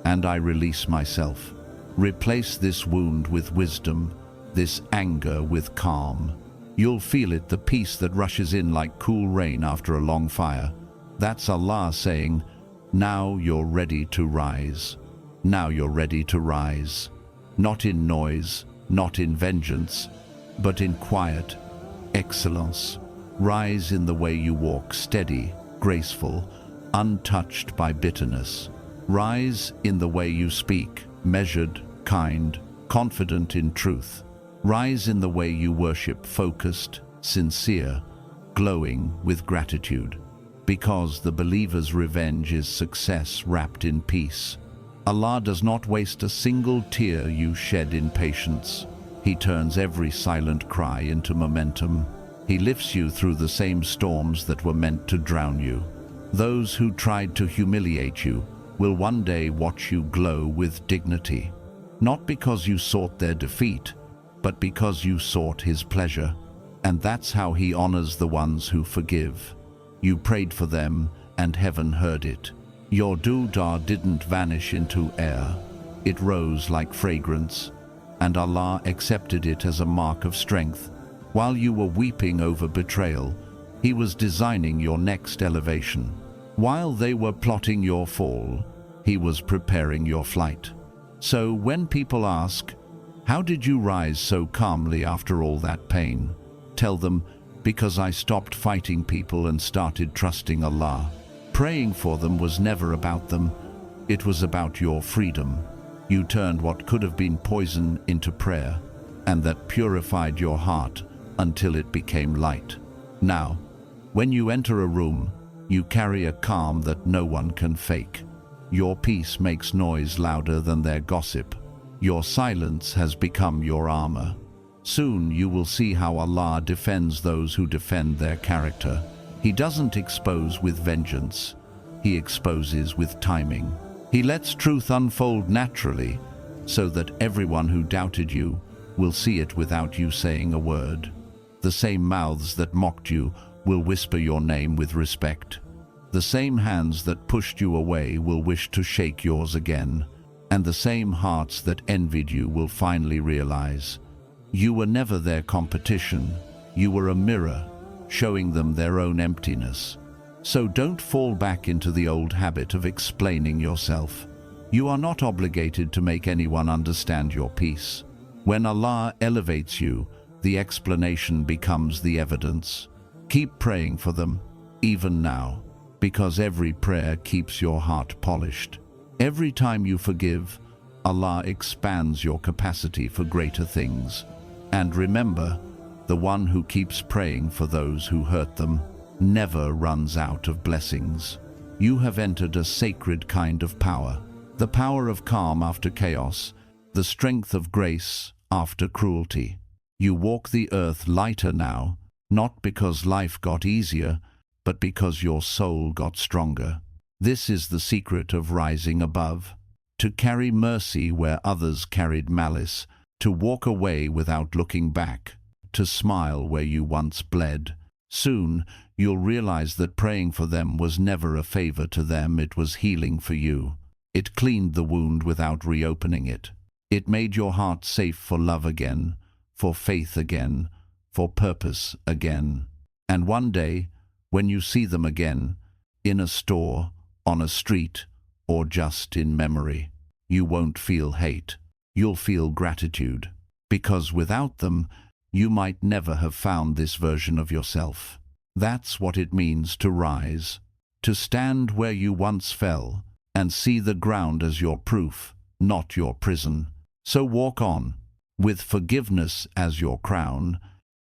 and I release myself." Replace this wound with wisdom, this anger with calm. You'll feel it, the peace that rushes in like cool rain after a long fire. That's Allah saying, "Now you're ready to rise. Now you're ready to rise." Not in noise, not in vengeance, but in quiet excellence. Rise in the way you walk, steady, graceful, untouched by bitterness. Rise in the way you speak, measured, kind, confident in truth. Rise in the way you worship, focused, sincere, glowing with gratitude. Because the believer's revenge is success wrapped in peace. Allah does not waste a single tear you shed in patience. He turns every silent cry into momentum. He lifts you through the same storms that were meant to drown you. Those who tried to humiliate you will one day watch you glow with dignity. Not because you sought their defeat, but because you sought His pleasure. And that's how He honors the ones who forgive. You prayed for them, and heaven heard it. Your dua didn't vanish into air. It rose like fragrance, and Allah accepted it as a mark of strength. While you were weeping over betrayal, He was designing your next elevation. While they were plotting your fall, He was preparing your flight. So when people ask, "How did you rise so calmly after all that pain?" tell them, "Because I stopped fighting people and started trusting Allah." Praying for them was never about them. It was about your freedom. You turned what could have been poison into prayer, and that purified your heart until it became light. Now, when you enter a room, you carry a calm that no one can fake. Your peace makes noise louder than their gossip. Your silence has become your armor. Soon you will see how Allah defends those who defend their character. He doesn't expose with vengeance. He exposes with timing. He lets truth unfold naturally, so that everyone who doubted you will see it without you saying a word. The same mouths that mocked you will whisper your name with respect. The same hands that pushed you away will wish to shake yours again, and the same hearts that envied you will finally realize you were never their competition. You were a mirror, showing them their own emptiness. So don't fall back into the old habit of explaining yourself. You are not obligated to make anyone understand your peace. When Allah elevates you, the explanation becomes the evidence. Keep praying for them, even now, because every prayer keeps your heart polished. Every time you forgive, Allah expands your capacity for greater things. And remember, the one who keeps praying for those who hurt them never runs out of blessings. You have entered a sacred kind of power, the power of calm after chaos, the strength of grace after cruelty. You walk the earth lighter now, not because life got easier, but because your soul got stronger. This is the secret of rising above: to carry mercy where others carried malice, to walk away without looking back, to smile where you once bled. Soon, you'll realize that praying for them was never a favor to them, it was healing for you. It cleaned the wound without reopening it. It made your heart safe for love again, for faith again, for purpose again. And one day, when you see them again, in a store, on a street, or just in memory, you won't feel hate. You'll feel gratitude, because without them, you might never have found this version of yourself. That's what it means to rise, to stand where you once fell, and see the ground as your proof, not your prison. So walk on, with forgiveness as your crown,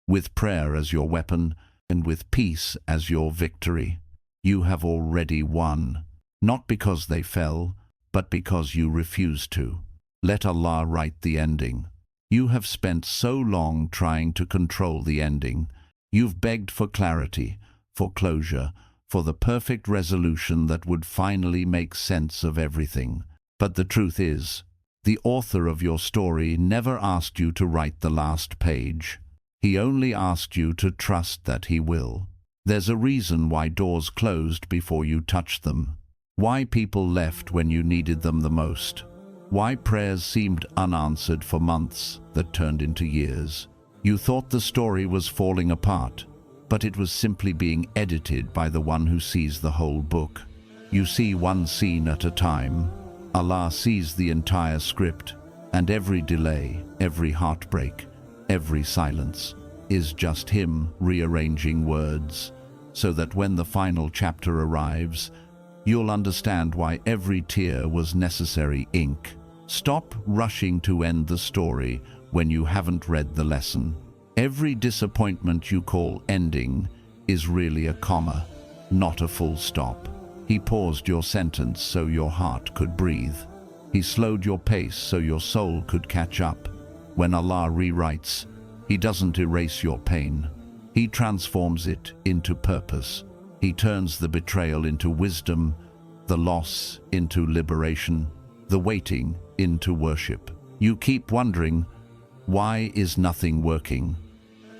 with prayer as your weapon, and with peace as your victory. You have already won, not because they fell, but because you refused to. Let Allah write the ending. You have spent so long trying to control the ending. You've begged for clarity, for closure, for the perfect resolution that would finally make sense of everything. But the truth is, the author of your story never asked you to write the last page. He only asked you to trust that He will. There's a reason why doors closed before you touched them, why people left when you needed them the most, why prayers seemed unanswered for months that turned into years. You thought the story was falling apart, but it was simply being edited by the one who sees the whole book. You see one scene at a time. Allah sees the entire script, and every delay, every heartbreak, every silence is just Him rearranging words, so that when the final chapter arrives, you'll understand why every tear was necessary ink. Stop rushing to end the story when you haven't read the lesson. Every disappointment you call ending is really a comma, not a full stop. He paused your sentence so your heart could breathe. He slowed your pace so your soul could catch up. When Allah rewrites, He doesn't erase your pain. He transforms it into purpose. He turns the betrayal into wisdom, the loss into liberation, the waiting into worship. You keep wondering, why is nothing working?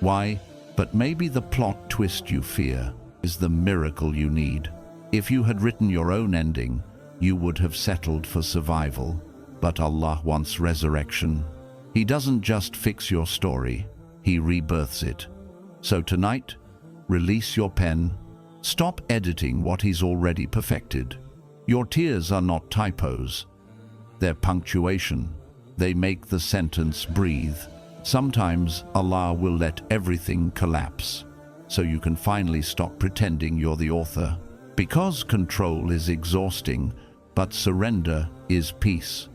Why? But maybe the plot twist you fear is the miracle you need. If you had written your own ending, you would have settled for survival. But Allah wants resurrection. He doesn't just fix your story, He rebirths it. So tonight, release your pen. Stop editing what He's already perfected. Your tears are not typos. They're punctuation. They make the sentence breathe. Sometimes Allah will let everything collapse, so you can finally stop pretending you're the author. Because control is exhausting, but surrender is peace.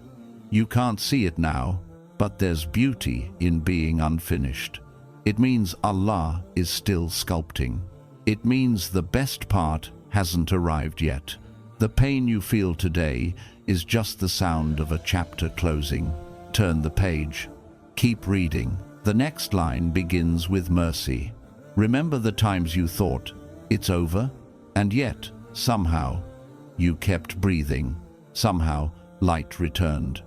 You can't see it now, but there's beauty in being unfinished. It means Allah is still sculpting. It means the best part hasn't arrived yet. The pain you feel today is just the sound of a chapter closing. Turn the page. Keep reading. The next line begins with mercy. Remember the times you thought, it's over? And yet, somehow, you kept breathing. Somehow, light returned.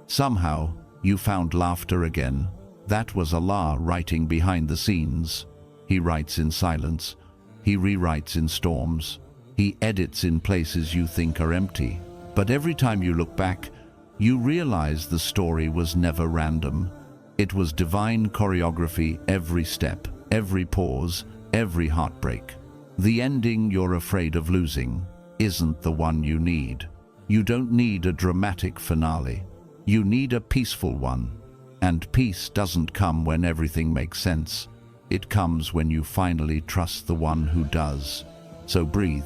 Somehow, you found laughter again. That was Allah writing behind the scenes. He writes in silence. He rewrites in storms. He edits in places you think are empty. But every time you look back, you realize the story was never random. It was divine choreography, every step, every pause, every heartbreak. The ending you're afraid of losing isn't the one you need. You don't need a dramatic finale. You need a peaceful one. And peace doesn't come when everything makes sense. It comes when you finally trust the one who does. So breathe.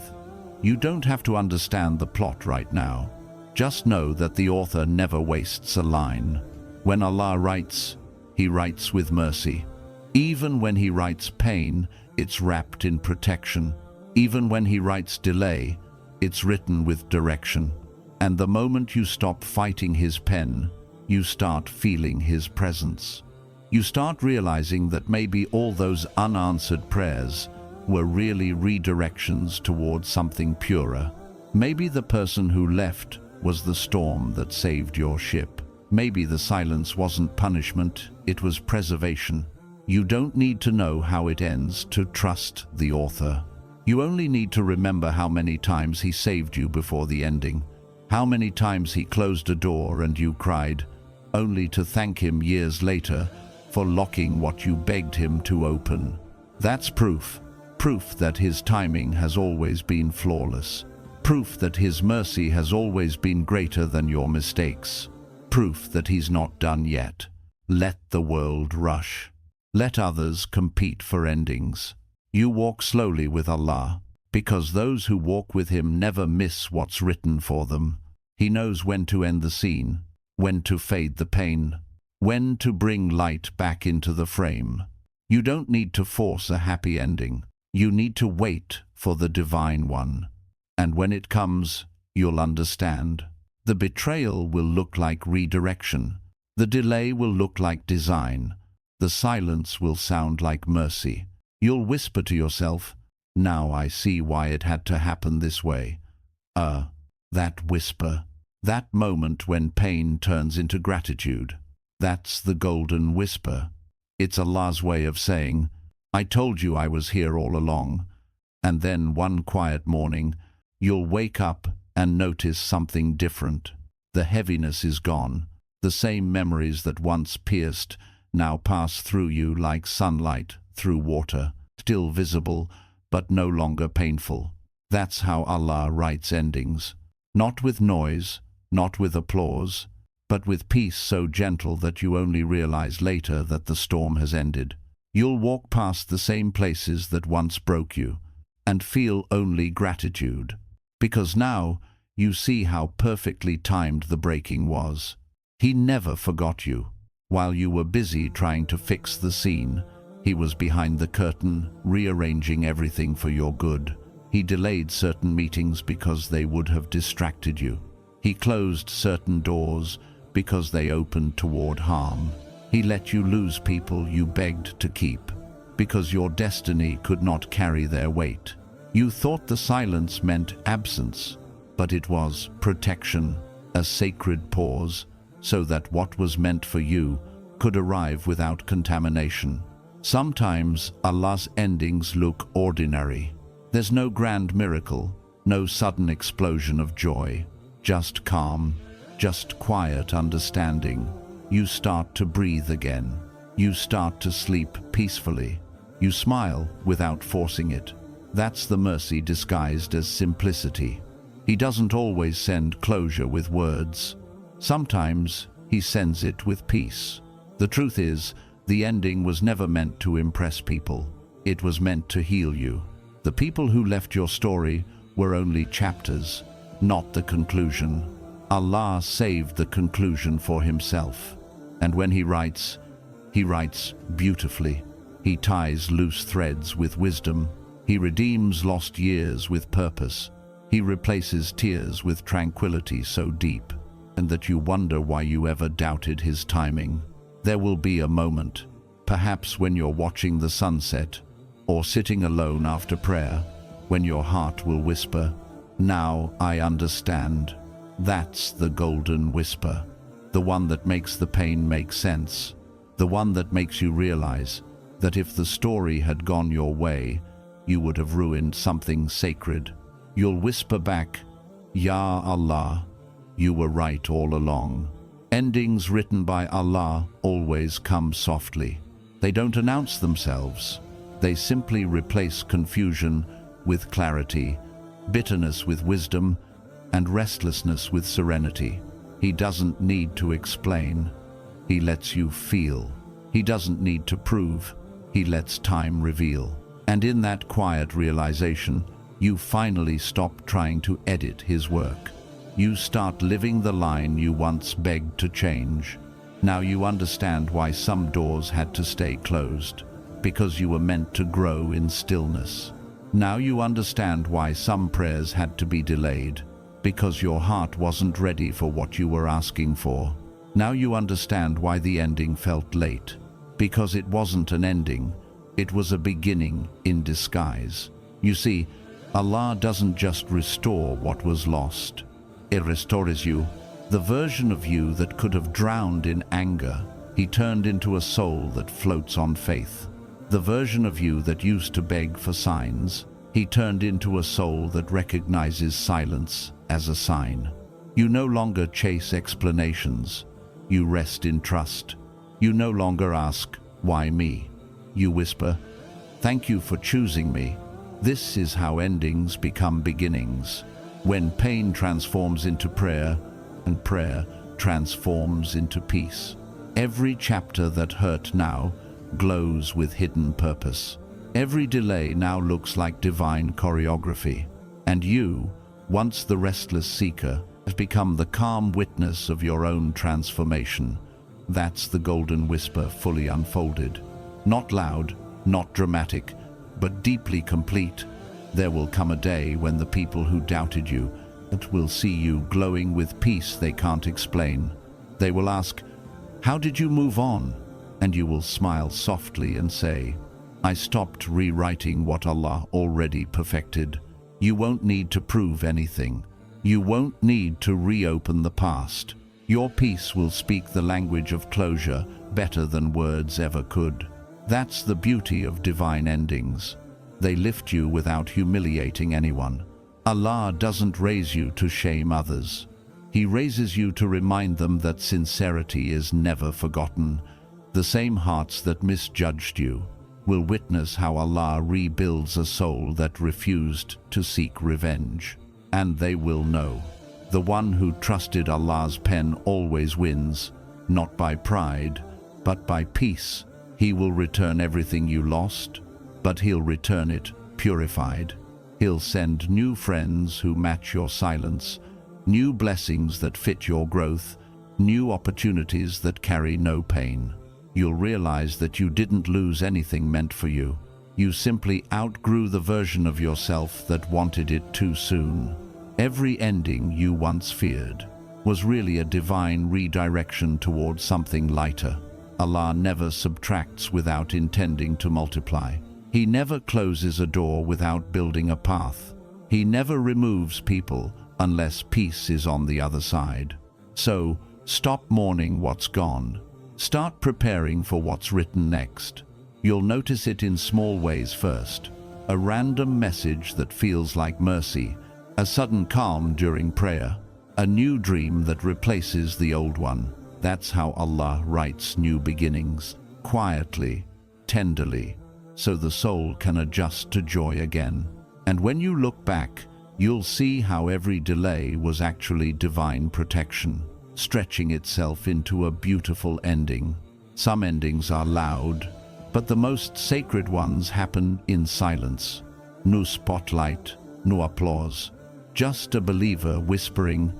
You don't have to understand the plot right now. Just know that the author never wastes a line. When Allah writes, He writes with mercy. Even when He writes pain, it's wrapped in protection. Even when He writes delay, it's written with direction. And the moment you stop fighting His pen, you start feeling His presence. You start realizing that maybe all those unanswered prayers were really redirections towards something purer. Maybe the person who left was the storm that saved your ship. Maybe the silence wasn't punishment, it was preservation. You don't need to know how it ends to trust the author. You only need to remember how many times He saved you before the ending. How many times He closed a door and you cried, only to thank Him years later for locking what you begged Him to open. That's proof that His timing has always been flawless. Proof that His mercy has always been greater than your mistakes. Proof that He's not done yet. Let the world rush. Let others compete for endings. You walk slowly with Allah, because those who walk with Him never miss what's written for them. He knows when to end the scene, when to fade the pain, when to bring light back into the frame. You don't need to force a happy ending. You need to wait for the divine one. And when it comes, you'll understand. The betrayal will look like redirection. The delay will look like design. The silence will sound like mercy. You'll whisper to yourself, now I see why it had to happen this way. That whisper, that moment when pain turns into gratitude. That's the golden whisper. It's Allah's way of saying, I told you I was here all along. And then one quiet morning, you'll wake up and notice something different. The heaviness is gone. The same memories that once pierced now pass through you like sunlight through water, still visible, but no longer painful. That's how Allah writes endings. Not with noise, not with applause, but with peace so gentle that you only realize later that the storm has ended. You'll walk past the same places that once broke you, and feel only gratitude, because now you see how perfectly timed the breaking was. He never forgot you. While you were busy trying to fix the scene, He was behind the curtain, rearranging everything for your good. He delayed certain meetings because they would have distracted you. He closed certain doors because they opened toward harm. He let you lose people you begged to keep, because your destiny could not carry their weight. You thought the silence meant absence, but it was protection, a sacred pause, so that what was meant for you could arrive without contamination. Sometimes Allah's endings look ordinary. There's no grand miracle, no sudden explosion of joy, just calm, just quiet understanding. You start to breathe again. You start to sleep peacefully. You smile without forcing it. That's the mercy disguised as simplicity. He doesn't always send closure with words. Sometimes He sends it with peace. The truth is, the ending was never meant to impress people. It was meant to heal you. The people who left your story were only chapters, not the conclusion. Allah saved the conclusion for Himself. And when He writes beautifully. He ties loose threads with wisdom. He redeems lost years with purpose. He replaces tears with tranquility so deep, and that you wonder why you ever doubted His timing. There will be a moment, perhaps when you're watching the sunset, or sitting alone after prayer, when your heart will whisper, "Now I understand." That's the golden whisper, the one that makes the pain make sense, the one that makes you realize that if the story had gone your way, you would have ruined something sacred. You'll whisper back, Ya Allah, you were right all along. Endings written by Allah always come softly. They don't announce themselves. They simply replace confusion with clarity, bitterness with wisdom, and restlessness with serenity. He doesn't need to explain. He lets you feel. He doesn't need to prove. He lets time reveal. And in that quiet realization, you finally stop trying to edit his work. You start living the line you once begged to change. Now you understand why some doors had to stay closed, because you were meant to grow in stillness. Now you understand why some prayers had to be delayed, because your heart wasn't ready for what you were asking for. Now you understand why the ending felt late, because it wasn't an ending, it was a beginning in disguise. You see, Allah doesn't just restore what was lost. He restores you, the version of you that could have drowned in anger. He turned into a soul that floats on faith. The version of you that used to beg for signs, He turned into a soul that recognizes silence as a sign. You no longer chase explanations. You rest in trust. You no longer ask, why me? You whisper, thank you for choosing me. This is how endings become beginnings. When pain transforms into prayer, and prayer transforms into peace. Every chapter that hurt now glows with hidden purpose. Every delay now looks like divine choreography. And you, once the restless seeker, have become the calm witness of your own transformation. That's the golden whisper fully unfolded. Not loud, not dramatic, but deeply complete. There will come a day when the people who doubted you will see you glowing with peace they can't explain. They will ask, how did you move on? And you will smile softly and say, I stopped rewriting what Allah already perfected. You won't need to prove anything. You won't need to reopen the past. Your peace will speak the language of closure better than words ever could. That's the beauty of divine endings. They lift you without humiliating anyone. Allah doesn't raise you to shame others. He raises you to remind them that sincerity is never forgotten. The same hearts that misjudged you will witness how Allah rebuilds a soul that refused to seek revenge. And they will know. The one who trusted Allah's pen always wins, not by pride, but by peace. He will return everything you lost, but He'll return it purified. He'll send new friends who match your silence, new blessings that fit your growth, new opportunities that carry no pain. You'll realize that you didn't lose anything meant for you. You simply outgrew the version of yourself that wanted it too soon. Every ending you once feared was really a divine redirection towards something lighter. Allah never subtracts without intending to multiply. He never closes a door without building a path. He never removes people unless peace is on the other side. So, stop mourning what's gone. Start preparing for what's written next. You'll notice it in small ways first. A random message that feels like mercy, a sudden calm during prayer, a new dream that replaces the old one. That's how Allah writes new beginnings, quietly, tenderly, so the soul can adjust to joy again. And when you look back, you'll see how every delay was actually divine protection, stretching itself into a beautiful ending. Some endings are loud, but the most sacred ones happen in silence. No spotlight, no applause. Just a believer whispering,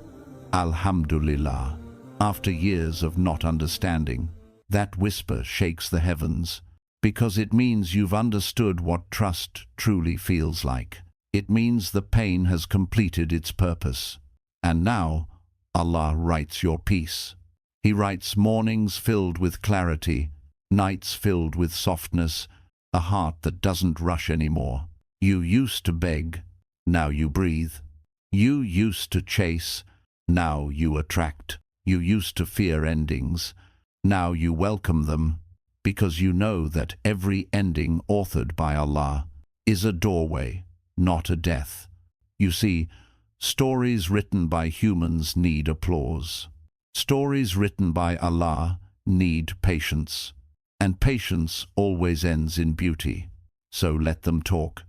Alhamdulillah. After years of not understanding, that whisper shakes the heavens, because it means you've understood what trust truly feels like. It means the pain has completed its purpose. And now, Allah writes your peace. He writes mornings filled with clarity, nights filled with softness, a heart that doesn't rush anymore. You used to beg, now you breathe. You used to chase, now you attract. You used to fear endings, now you welcome them, because you know that every ending authored by Allah is a doorway, not a death. You see, stories written by humans need applause. Stories written by Allah need patience. And patience always ends in beauty. So let them talk,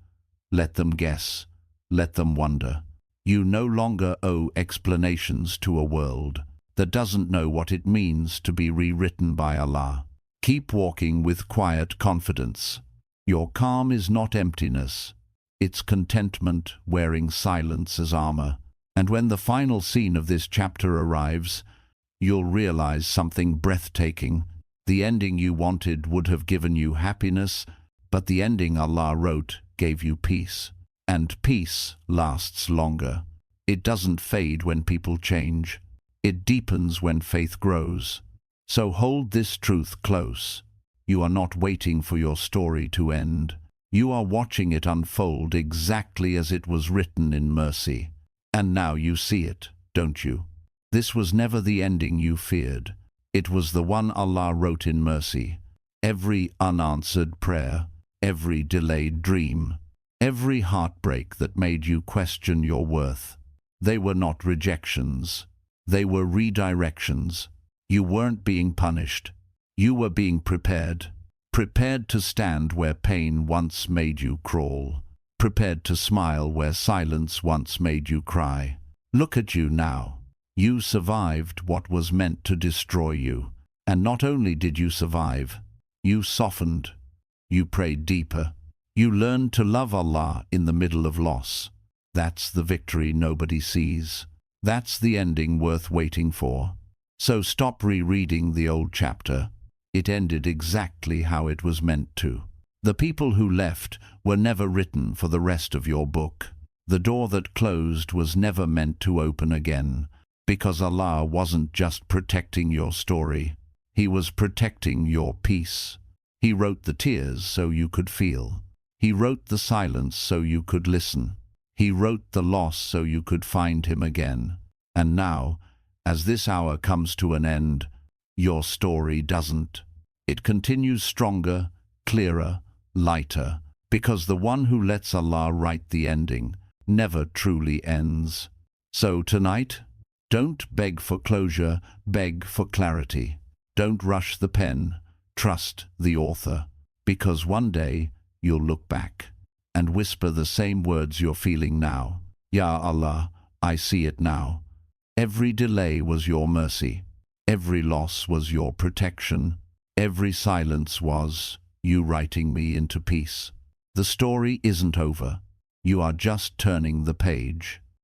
let them guess, let them wonder. You no longer owe explanations to a world that doesn't know what it means to be rewritten by Allah. Keep walking with quiet confidence. Your calm is not emptiness. It's contentment wearing silence as armor. And when the final scene of this chapter arrives, you'll realize something breathtaking. The ending you wanted would have given you happiness, but the ending Allah wrote gave you peace. And peace lasts longer. It doesn't fade when people change. It deepens when faith grows. So hold this truth close. You are not waiting for your story to end. You are watching it unfold exactly as it was written in mercy. And now you see it, don't you? This was never the ending you feared. It was the one Allah wrote in mercy. Every unanswered prayer, every delayed dream, every heartbreak that made you question your worth. They were not rejections. They were redirections. You weren't being punished. You were being prepared. Prepared to stand where pain once made you crawl. Prepared to smile where silence once made you cry. Look at you now. You survived what was meant to destroy you. And not only did you survive, you softened. You prayed deeper. You learned to love Allah in the middle of loss. That's the victory nobody sees. That's the ending worth waiting for. So stop rereading the old chapter. It ended exactly how it was meant to. The people who left were never written for the rest of your book. The door that closed was never meant to open again, because Allah wasn't just protecting your story. He was protecting your peace. He wrote the tears so you could feel. He wrote the silence so you could listen. He wrote the loss so you could find Him again. And now, as this hour comes to an end, your story doesn't. It continues stronger, clearer, lighter, because the one who lets Allah write the ending never truly ends. So tonight, don't beg for closure, beg for clarity. Don't rush the pen, trust the author, because one day you'll look back and whisper the same words you're feeling now. Ya Allah, I see it now. Every delay was your mercy. Every loss was your protection. Every silence was you writing me into peace. The story isn't over. You are just turning the page.